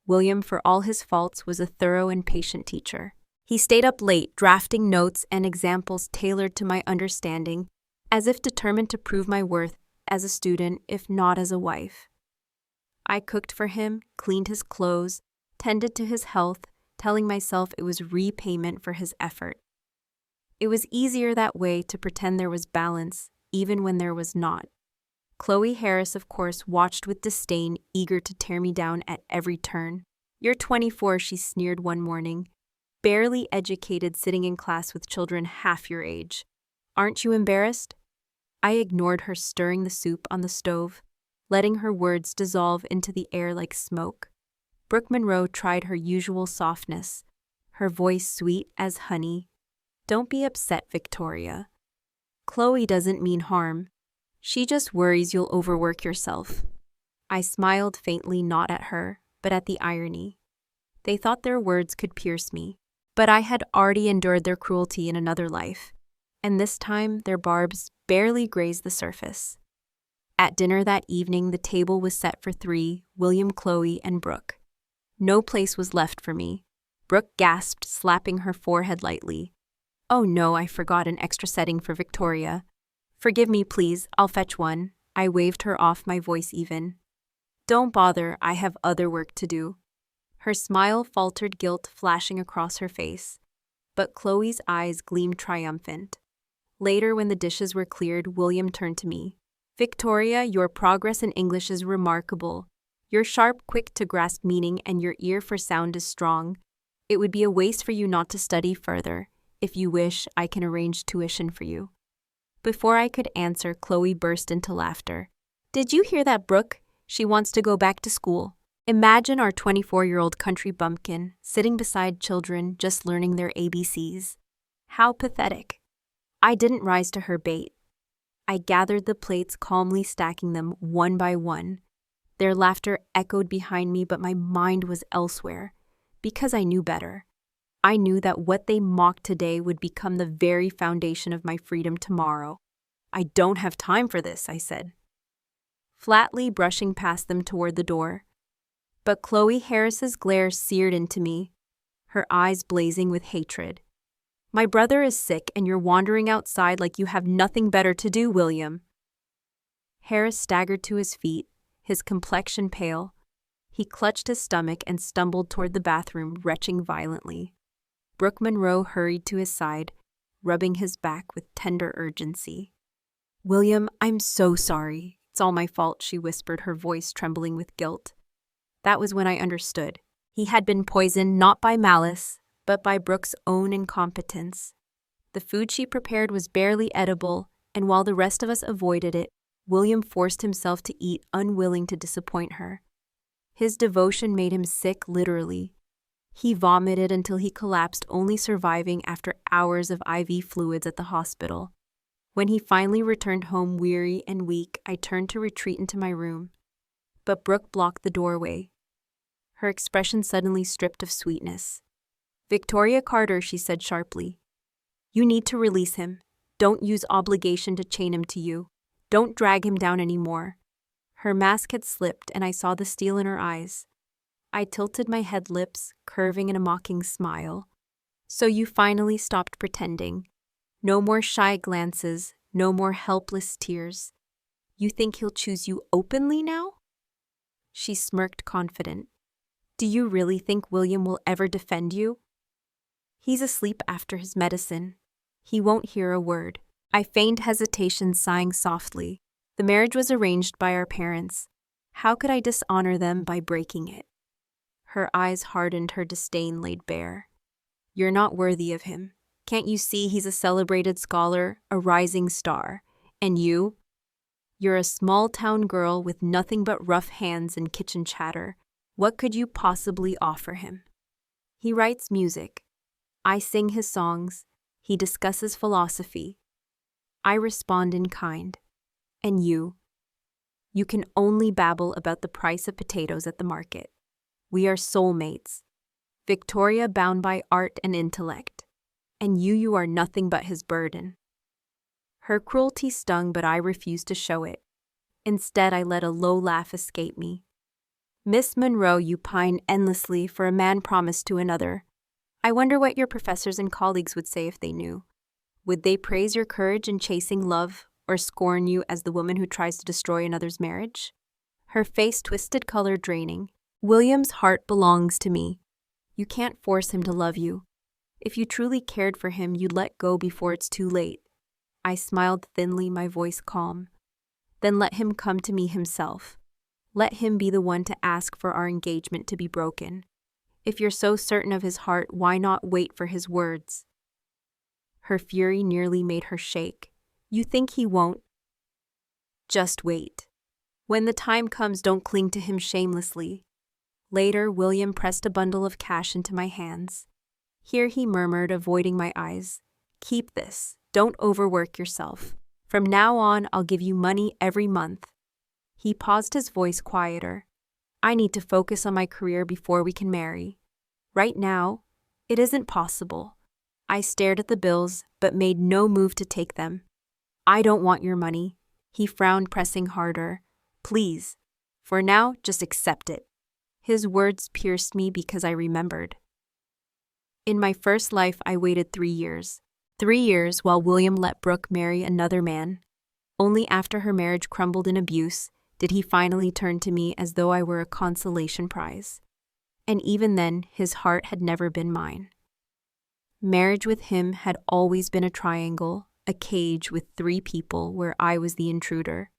William, for all his faults, was a thorough and patient teacher. He stayed up late, drafting notes and examples tailored to my understanding, as if determined to prove my worth as a student, if not as a wife. I cooked for him, cleaned his clothes, tended to his health, telling myself it was repayment for his effort. It was easier that way to pretend there was balance, even when there was not. Chloe Harris, of course, watched with disdain, eager to tear me down at every turn. "You're 24, she sneered one morning. "Barely educated, sitting in class with children half your age. Aren't you embarrassed?" I ignored her, stirring the soup on the stove, letting her words dissolve into the air like smoke. Brooke Monroe tried her usual softness, her voice sweet as honey. "Don't be upset, Victoria. Chloe doesn't mean harm. She just worries you'll overwork yourself." I smiled faintly, not at her, but at the irony. They thought their words could pierce me, but I had already endured their cruelty in another life. and this time their barbs barely grazed the surface. At dinner that evening, the table was set for 3, William, Chloe, and Brooke. No place was left for me. Brooke gasped, slapping her forehead lightly. "Oh no, I forgot an extra setting for Victoria. Forgive me, please, I'll fetch one." I waved her off, my voice even. "Don't bother, I have other work to do." Her smile faltered, guilt flashing across her face. But Chloe's eyes gleamed triumphant. Later, when the dishes were cleared, William turned to me. "Victoria, your progress in English is remarkable. You're sharp, quick to grasp meaning, and your ear for sound is strong. It would be a waste for you not to study further. If you wish, I can arrange tuition for you." Before I could answer, Chloe burst into laughter. "Did you hear that, Brooke? She wants to go back to school. Imagine our 24-year-old country bumpkin sitting beside children just learning their ABCs. How pathetic." I didn't rise to her bait. I gathered the plates, calmly stacking them one by one. Their laughter echoed behind me, but my mind was elsewhere, because I knew better. I knew that what they mocked today would become the very foundation of my freedom tomorrow. "I don't have time for this," I said, flatly brushing past them toward the door. But Chloe Harris's glare seared into me, her eyes blazing with hatred. "My brother is sick and you're wandering outside like you have nothing better to do, William." Harris staggered to his feet, his complexion pale. He clutched his stomach and stumbled toward the bathroom, retching violently. Brooke Monroe hurried to his side, rubbing his back with tender urgency. "William, I'm so sorry. It's all my fault," she whispered, her voice trembling with guilt. That was when I understood. He had been poisoned not by malice, but by Brooke's own incompetence. The food she prepared was barely edible, and while the rest of us avoided it, William forced himself to eat, unwilling to disappoint her. His devotion made him sick, literally. He vomited until he collapsed, only surviving after hours of IV fluids at the hospital. When he finally returned home weary and weak, I turned to retreat into my room. But Brooke blocked the doorway, her expression suddenly stripped of sweetness. "Victoria Carter," she said sharply. "You need to release him. Don't use obligation to chain him to you. Don't drag him down anymore." Her mask had slipped, and I saw the steel in her eyes. I tilted my head, lips curving in a mocking smile. "So you finally stopped pretending. No more shy glances, no more helpless tears. You think he'll choose you openly now?" She smirked, confident. "Do you really think William will ever defend you?" "He's asleep after his medicine. He won't hear a word." I feigned hesitation, sighing softly. The marriage was arranged by our parents. How could I dishonor them by breaking it? Her eyes hardened, her disdain laid bare. "You're not worthy of him. Can't you see he's a celebrated scholar, a rising star? And you're a small-town girl with nothing but rough hands and kitchen chatter. What could you possibly offer him? He writes music. I sing his songs. He discusses philosophy. I respond in kind. And you can only babble about the price of potatoes at the market. We are soulmates. Victoria bound by art and intellect. And you are nothing but his burden." Her cruelty stung, but I refused to show it. Instead, I let a low laugh escape me. "Miss Monroe, you pine endlessly for a man promised to another. I wonder what your professors and colleagues would say if they knew. Would they praise your courage in chasing love, or scorn you as the woman who tries to destroy another's marriage?" Her face twisted, color draining. "William's heart belongs to me. You can't force him to love you. If you truly cared for him, you'd let go before it's too late." I smiled thinly, my voice calm. "Then let him come to me himself. Let him be the one to ask for our engagement to be broken. If you're so certain of his heart, why not wait for his words?" Her fury nearly made her shake. "You think he won't? Just wait. When the time comes, don't cling to him shamelessly." Later, William pressed a bundle of cash into my hands. "Here," he murmured, avoiding my eyes. "Keep this. Don't overwork yourself. From now on, I'll give you money every month." He paused, his voice quieter. "I need to focus on my career before we can marry. Right now, it isn't possible. I stared at the bills, but made no move to take them. I don't want your money. He frowned, pressing harder. Please. For now, just accept it. His words pierced me because I remembered. In my first life, I waited 3 years. 3 years while William let Brooke marry another man. Only after her marriage crumbled in abuse did he finally turn to me as though I were a consolation prize. And even then, his heart had never been mine. Marriage with him had always been a triangle, a cage with 3 people where I was the intruder.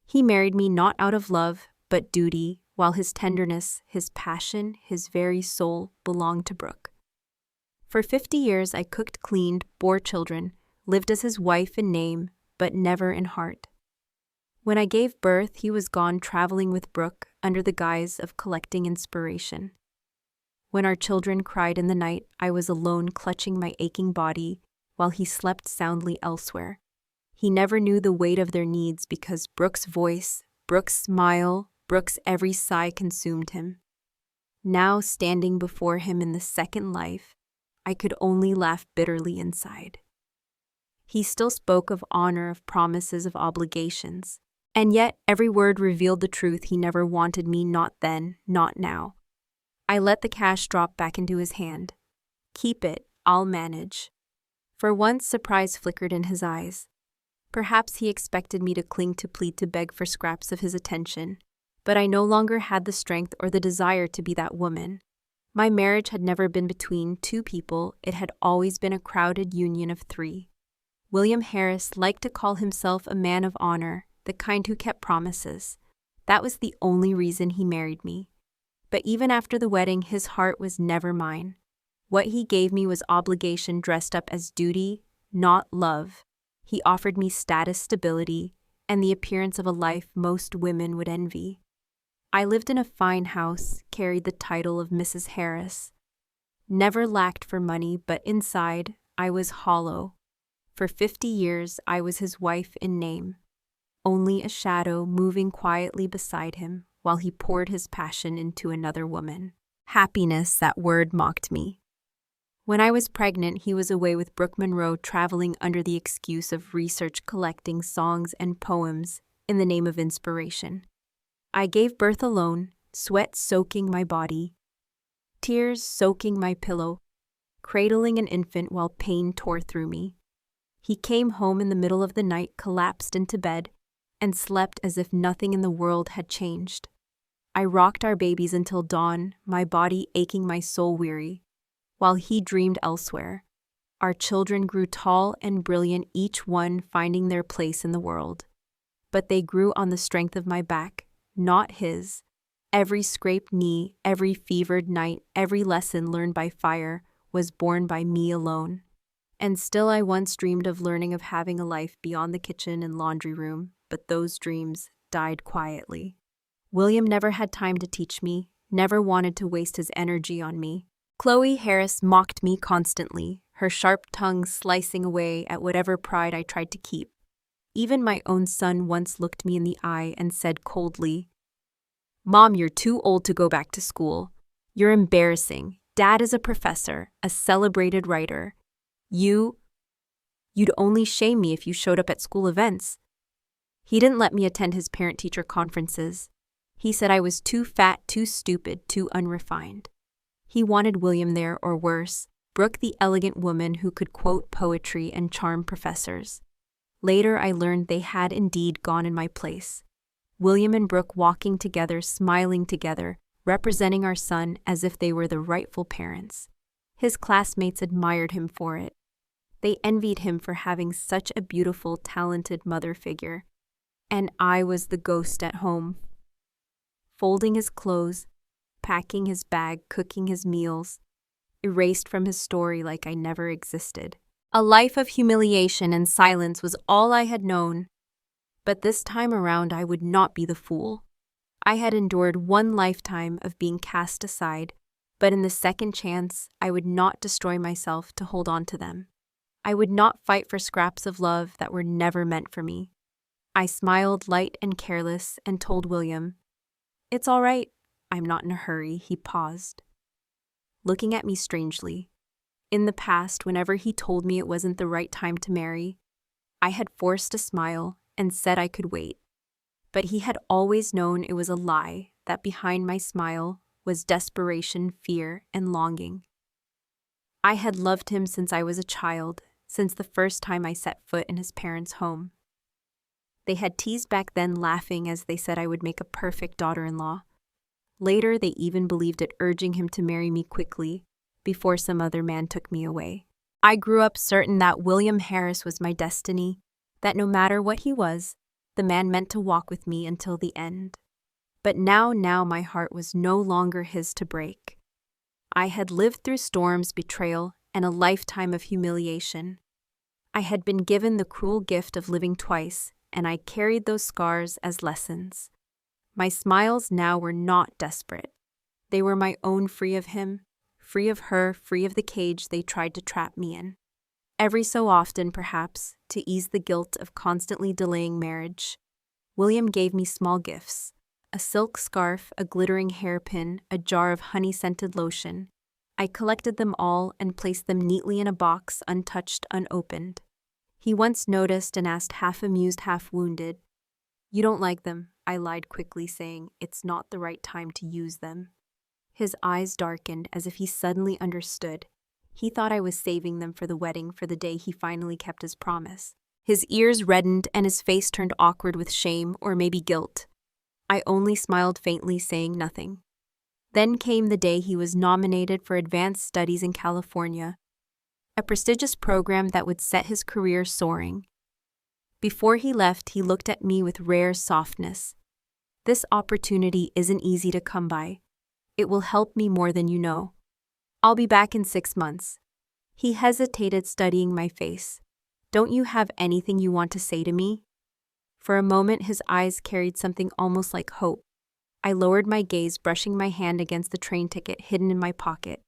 He married me not out of love, but duty, while his tenderness, his passion, his very soul belonged to Brooke. For 50 years I cooked, cleaned, bore children, lived as his wife in name, but never in heart. When I gave birth, he was gone traveling with Brooke under the guise of collecting inspiration. When our children cried in the night, I was alone clutching my aching body while he slept soundly elsewhere. He never knew the weight of their needs because Brooke's voice, Brooke's smile, Brooke's every sigh consumed him. Now, standing before him in the second life, I could only laugh bitterly inside. He still spoke of honor, of promises, of obligations. And yet, every word revealed the truth. He never wanted me, not then, not now. I let the cash drop back into his hand. Keep it, I'll manage. For once, surprise flickered in his eyes. Perhaps he expected me to cling to plead, to beg for scraps of his attention. But I no longer had the strength or the desire to be that woman. My marriage had never been between 2 people, it had always been a crowded union of 3. William Harris liked to call himself a man of honor, the kind who kept promises. That was the only reason he married me. But even after the wedding, his heart was never mine. What he gave me was obligation dressed up as duty, not love. He offered me status, stability, and the appearance of a life most women would envy. I lived in a fine house, carried the title of Mrs. Harris. Never lacked for money, but inside, I was hollow. For 50 years, I was his wife in name. Only a shadow moving quietly beside him while he poured his passion into another woman. Happiness, that word mocked me. When I was pregnant, he was away with Brooke Monroe, traveling under the excuse of research, collecting songs and poems in the name of inspiration. I gave birth alone, sweat soaking my body, tears soaking my pillow, cradling an infant while pain tore through me. He came home in the middle of the night, collapsed into bed, and slept as if nothing in the world had changed. I rocked our babies until dawn, my body aching, my soul weary, while he dreamed elsewhere. Our children grew tall and brilliant, each one finding their place in the world. But they grew on the strength of my back, not his. Every scraped knee, every fevered night, every lesson learned by fire was borne by me alone. And still I once dreamed of learning, of having a life beyond the kitchen and laundry room, but those dreams died quietly. William never had time to teach me, never wanted to waste his energy on me. Chloe Harris mocked me constantly, her sharp tongue slicing away at whatever pride I tried to keep. Even my own son once looked me in the eye and said coldly, "Mom, you're too old to go back to school. You're embarrassing. Dad is a professor, a celebrated writer. You'd only shame me if you showed up at school events." He didn't let me attend his parent-teacher conferences. He said I was too fat, too stupid, too unrefined. He wanted William there, or worse, Brooke, the elegant woman who could quote poetry and charm professors. Later I learned they had indeed gone in my place. William and Brooke walking together, smiling together, representing our son as if they were the rightful parents. His classmates admired him for it. They envied him for having such a beautiful, talented mother figure. And I was the ghost at home. Folding his clothes, packing his bag, cooking his meals, erased from his story like I never existed. A life of humiliation and silence was all I had known. But this time around I would not be the fool. I had endured 1 lifetime of being cast aside, but in the second chance I would not destroy myself to hold on to them. I would not fight for scraps of love that were never meant for me. I smiled light and careless and told William, "It's all right. I'm not in a hurry." He paused, looking at me strangely. In the past, whenever he told me it wasn't the right time to marry, I had forced a smile and said I could wait. But he had always known it was a lie, that behind my smile was desperation, fear, and longing. I had loved him since I was a child, since the first time I set foot in his parents' home. They had teased back then, laughing as they said I would make a perfect daughter-in-law. Later, they even believed it, urging him to marry me quickly, before some other man took me away. I grew up certain that William Harris was my destiny, that no matter what he was, the man meant to walk with me until the end. But now my heart was no longer his to break. I had lived through storms, betrayal, and a lifetime of humiliation. I had been given the cruel gift of living twice, and I carried those scars as lessons. My smiles now were not desperate. They were my own, free of him, free of her, free of the cage they tried to trap me in. Every so often, perhaps, to ease the guilt of constantly delaying marriage, William gave me small gifts: a silk scarf, a glittering hairpin, a jar of honey-scented lotion. I collected them all and placed them neatly in a box, untouched, unopened. He once noticed and asked, half amused, half wounded, "You don't like them?" I lied quickly, saying, "It's not the right time to use them." His eyes darkened as if he suddenly understood. He thought I was saving them for the wedding, for the day he finally kept his promise. His ears reddened and his face turned awkward with shame, or maybe guilt. I only smiled faintly, saying nothing. Then came the day he was nominated for advanced studies in California, a prestigious program that would set his career soaring. Before he left, he looked at me with rare softness. "This opportunity isn't easy to come by. It will help me more than you know. I'll be back in 6 months." He hesitated, studying my face. "Don't you have anything you want to say to me?" For a moment, his eyes carried something almost like hope. I lowered my gaze, brushing my hand against the train ticket hidden in my pocket.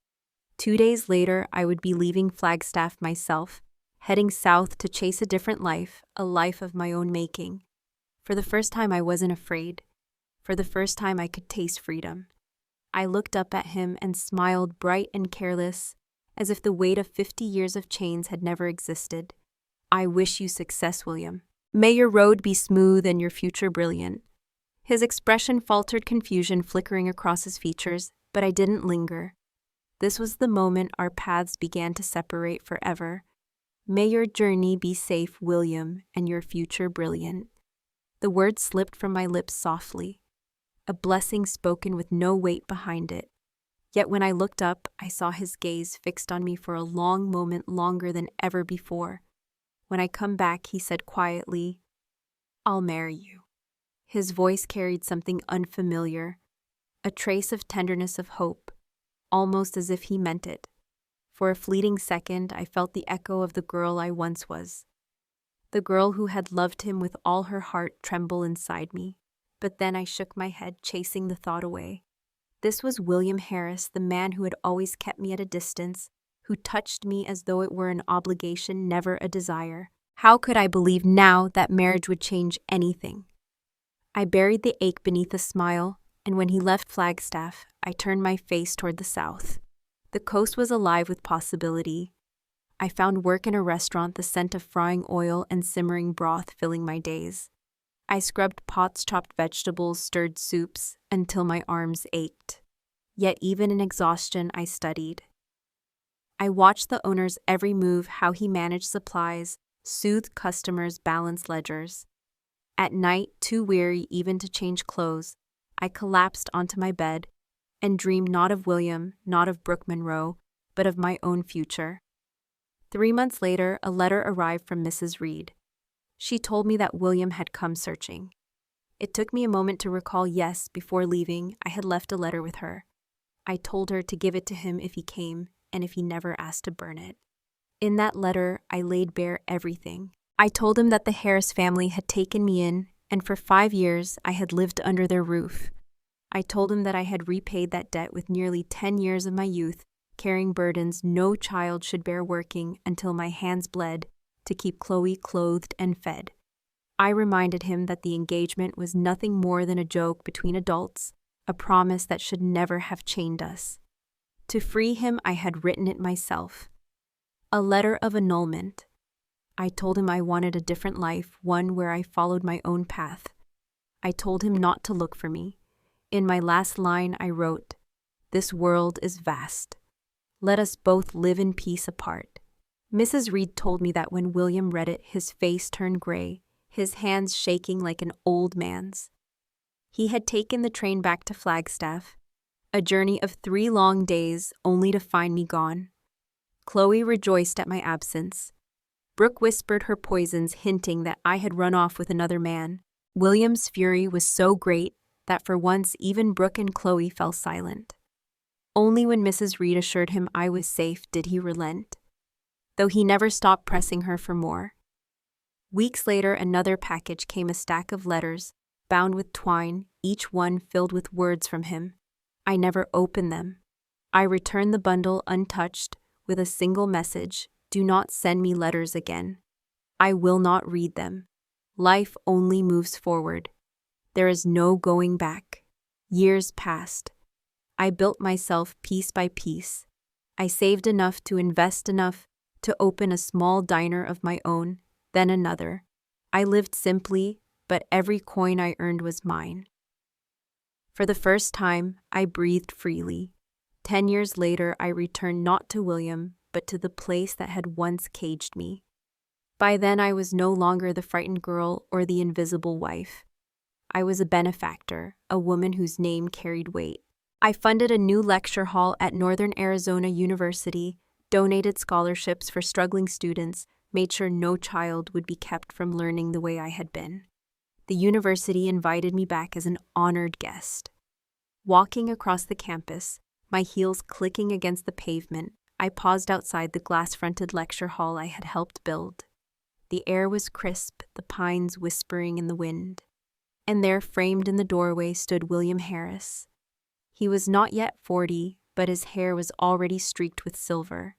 2 days later, I would be leaving Flagstaff myself, heading south to chase a different life, a life of my own making. For the first time, I wasn't afraid. For the first time, I could taste freedom. I looked up at him and smiled, bright and careless, as if the weight of 50 years of chains had never existed. "I wish you success, William. May your road be smooth and your future brilliant." His expression faltered, confusion flickering across his features, but I didn't linger. This was the moment our paths began to separate forever. "May your journey be safe, William, and your future brilliant." The words slipped from my lips softly, a blessing spoken with no weight behind it. Yet when I looked up, I saw his gaze fixed on me for a long moment, longer than ever before. "When I come back," he said quietly, "I'll marry you." His voice carried something unfamiliar, a trace of tenderness, of hope, almost as if he meant it. For a fleeting second, I felt the echo of the girl I once was, the girl who had loved him with all her heart, tremble inside me. But then I shook my head, chasing the thought away. This was William Harris, the man who had always kept me at a distance, who touched me as though it were an obligation, never a desire. How could I believe now that marriage would change anything? I buried the ache beneath a smile, and when he left Flagstaff, I turned my face toward the south. The coast was alive with possibility. I found work in a restaurant, the scent of frying oil and simmering broth filling my days. I scrubbed pots, chopped vegetables, stirred soups, until my arms ached. Yet even in exhaustion, I studied. I watched the owner's every move, how he managed supplies, soothed customers, balanced ledgers. At night, too weary even to change clothes, I collapsed onto my bed and dreamed not of William, not of Brooke Monroe, but of my own future. 3 months later, a letter arrived from Mrs. Reed. She told me that William had come searching. It took me a moment to recall, yes, before leaving, I had left a letter with her. I told her to give it to him if he came, and if he never asked to burn it. In that letter, I laid bare everything. I told him that the Harris family had taken me in, and for 5 years I had lived under their roof. I told him that I had repaid that debt with nearly 10 years of my youth, carrying burdens no child should bear, working until my hands bled to keep Chloe clothed and fed. I reminded him that the engagement was nothing more than a joke between adults, a promise that should never have chained us. To free him, I had written it myself. A letter of annulment. I told him I wanted a different life, one where I followed my own path. I told him not to look for me. In my last line, I wrote, "This world is vast. Let us both live in peace apart." Mrs. Reed told me that when William read it, his face turned gray, his hands shaking like an old man's. He had taken the train back to Flagstaff, a journey of 3 long days, only to find me gone. Chloe rejoiced at my absence. Brooke whispered her poisons, hinting that I had run off with another man. William's fury was so great that for once even Brooke and Chloe fell silent. Only when Mrs. Reed assured him I was safe did he relent, though he never stopped pressing her for more. Weeks later, another package came, a stack of letters, bound with twine, each one filled with words from him. I never opened them. I returned the bundle untouched with a single message: "Do not send me letters again. I will not read them. Life only moves forward. There is no going back." Years passed. I built myself piece by piece. I saved enough to invest enough to open a small diner of my own, then another. I lived simply, but every coin I earned was mine. For the first time, I breathed freely. 10 years later, I returned not to William, but to the place that had once caged me. By then, I was no longer the frightened girl or the invisible wife. I was a benefactor, a woman whose name carried weight. I funded a new lecture hall at Northern Arizona University, donated scholarships for struggling students, made sure no child would be kept from learning the way I had been. The university invited me back as an honored guest. Walking across the campus, my heels clicking against the pavement, I paused outside the glass-fronted lecture hall I had helped build. The air was crisp, the pines whispering in the wind. And there, framed in the doorway, stood William Harris. He was not yet 40, but his hair was already streaked with silver.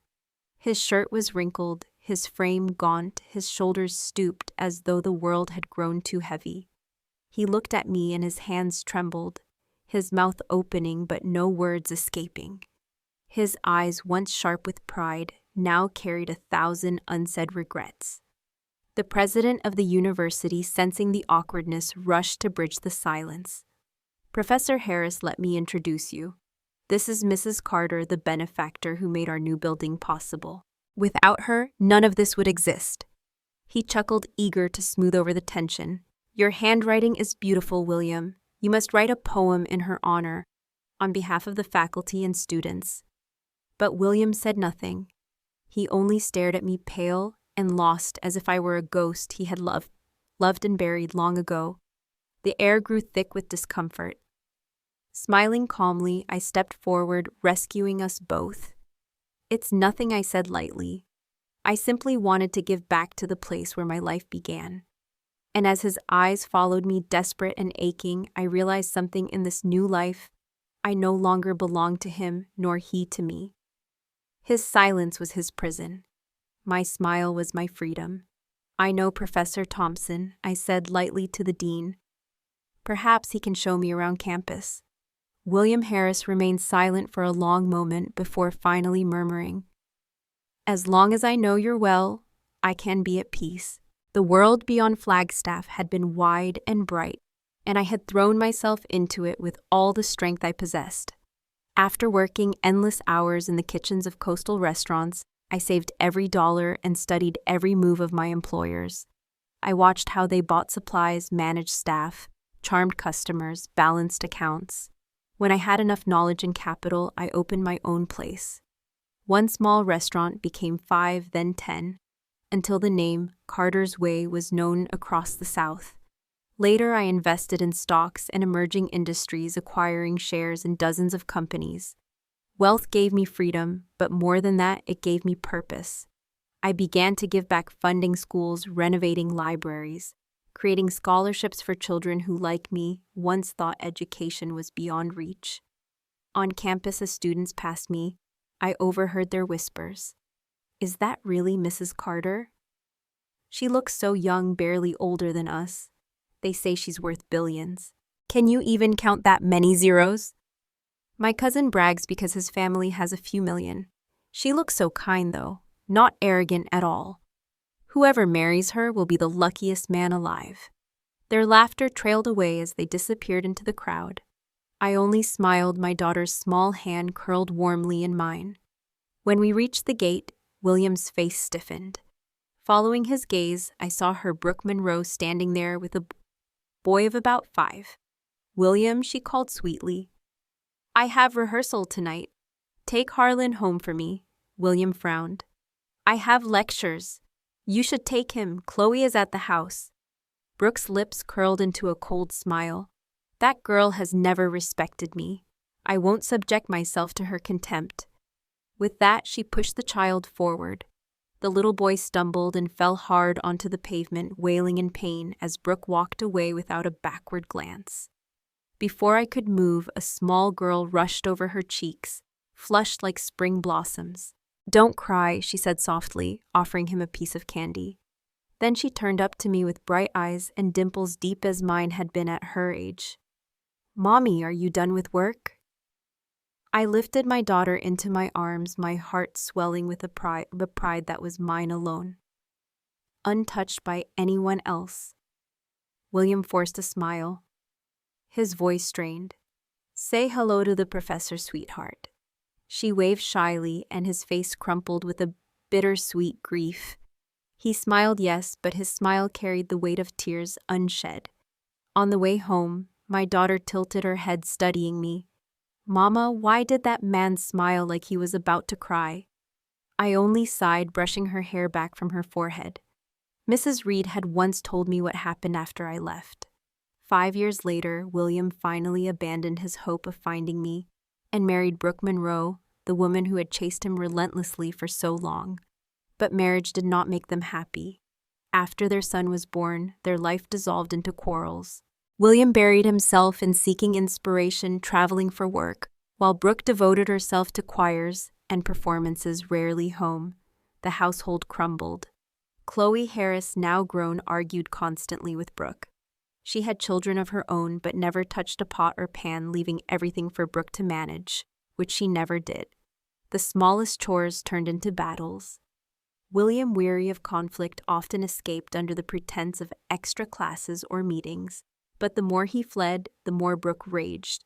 His shirt was wrinkled, his frame gaunt, his shoulders stooped as though the world had grown too heavy. He looked at me and his hands trembled, his mouth opening but no words escaping. His eyes, once sharp with pride, now carried 1,000 unsaid regrets. The president of the university, sensing the awkwardness, rushed to bridge the silence. "Professor Harris, let me introduce you. This is Mrs. Carter, the benefactor who made our new building possible. Without her, none of this would exist." He chuckled, eager to smooth over the tension. "Your handwriting is beautiful, William. You must write a poem in her honor, on behalf of the faculty and students." But William said nothing. He only stared at me, pale and lost, as if I were a ghost he had loved and buried long ago. The air grew thick with discomfort. Smiling calmly, I stepped forward, rescuing us both. "It's nothing," I said lightly. "I simply wanted to give back to the place where my life began." And as his eyes followed me, desperate and aching, I realized something in this new life. I no longer belonged to him, nor he to me. His silence was his prison. My smile was my freedom. "I know Professor Thompson," I said lightly to the dean. "Perhaps he can show me around campus." William Harris remained silent for a long moment before finally murmuring, "As long as I know you're well, I can be at peace." The world beyond Flagstaff had been wide and bright, and I had thrown myself into it with all the strength I possessed. After working endless hours in the kitchens of coastal restaurants, I saved every dollar and studied every move of my employers. I watched how they bought supplies, managed staff, charmed customers, balanced accounts. When I had enough knowledge and capital, I opened my own place. One small restaurant became 5, then 10, until the name Carter's Way was known across the South. Later, I invested in stocks and emerging industries, acquiring shares in dozens of companies. Wealth gave me freedom, but more than that, it gave me purpose. I began to give back, funding schools, renovating libraries, creating scholarships for children who, like me, once thought education was beyond reach. On campus, as students passed me, I overheard their whispers. "Is that really Mrs. Carter? She looks so young, barely older than us. They say she's worth billions. Can you even count that many zeros?" My cousin brags because his family has a few million. She looks so kind, though. not arrogant at all. Whoever marries her will be the luckiest man alive." Their laughter trailed away as they disappeared into the crowd. I only smiled, my daughter's small hand curled warmly in mine. When we reached the gate, William's face stiffened. Following his gaze, I saw her Brooke Monroe standing there with a boy of about 5. "William," she called sweetly, "I have rehearsal tonight. Take Harlan home for me." William frowned. "I have lectures. You should take him. Chloe is at the house." Brooke's lips curled into a cold smile. "That girl has never respected me. I won't subject myself to her contempt." With that, she pushed the child forward. The little boy stumbled and fell hard onto the pavement, wailing in pain as Brooke walked away without a backward glance. Before I could move, a small girl rushed over her cheeks, flushed like spring blossoms. "Don't cry," she said softly, offering him a piece of candy. Then she turned up to me with bright eyes and dimples deep as mine had been at her age. "Mommy, are you done with work?" I lifted my daughter into my arms, my heart swelling with the pride that was mine alone, untouched by anyone else. William forced a smile. His voice strained. "Say hello to the professor, sweetheart." She waved shyly, and his face crumpled with a bittersweet grief. He smiled yes, but his smile carried the weight of tears unshed. On the way home, my daughter tilted her head, studying me. "Mama, why did that man smile like he was about to cry?" I only sighed, brushing her hair back from her forehead. Mrs. Reed had once told me what happened after I left. 5 years later, William finally abandoned his hope of finding me and married Brooke Monroe, the woman who had chased him relentlessly for so long. But marriage did not make them happy. After their son was born, their life dissolved into quarrels. William buried himself in seeking inspiration, traveling for work, while Brooke devoted herself to choirs and performances, rarely home. The household crumbled. Chloe Harris, now grown, argued constantly with Brooke. She had children of her own, but never touched a pot or pan, leaving everything for Brooke to manage, which she never did. The smallest chores turned into battles. William, weary of conflict, often escaped under the pretense of extra classes or meetings, but the more he fled, the more Brooke raged.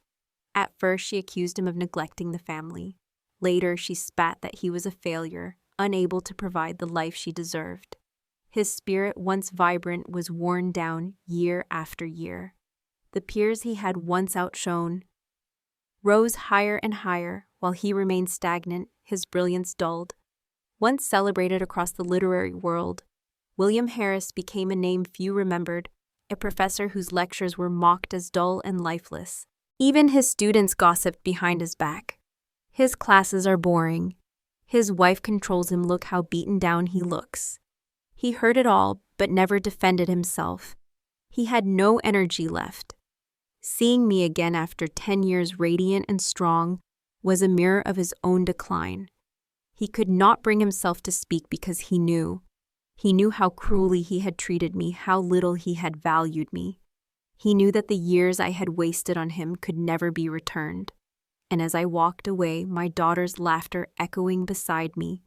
At first, she accused him of neglecting the family. Later, she spat that he was a failure, unable to provide the life she deserved. His spirit, once vibrant, was worn down year after year. The peers he had once outshone rose higher and higher, while he remained stagnant, his brilliance dulled. Once celebrated across the literary world, William Harris became a name few remembered, a professor whose lectures were mocked as dull and lifeless. Even his students gossiped behind his back. "His classes are boring. His wife controls him. Look how beaten down he looks." He heard it all, but never defended himself. He had no energy left. Seeing me again after 10 years radiant and strong was a mirror of his own decline. He could not bring himself to speak because he knew. He knew how cruelly he had treated me, how little he had valued me. He knew that the years I had wasted on him could never be returned. And as I walked away, my daughter's laughter echoing beside me,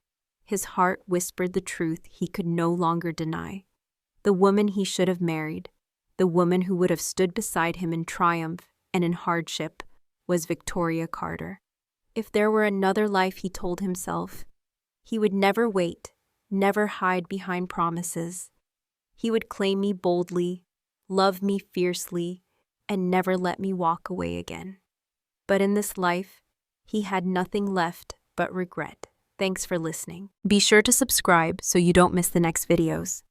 his heart whispered the truth he could no longer deny. The woman he should have married, the woman who would have stood beside him in triumph and in hardship, was Victoria Carter. If there were another life, he told himself, he would never wait, never hide behind promises. He would claim me boldly, love me fiercely, and never let me walk away again. But in this life, he had nothing left but regret. Thanks for listening. Be sure to subscribe so you don't miss the next videos.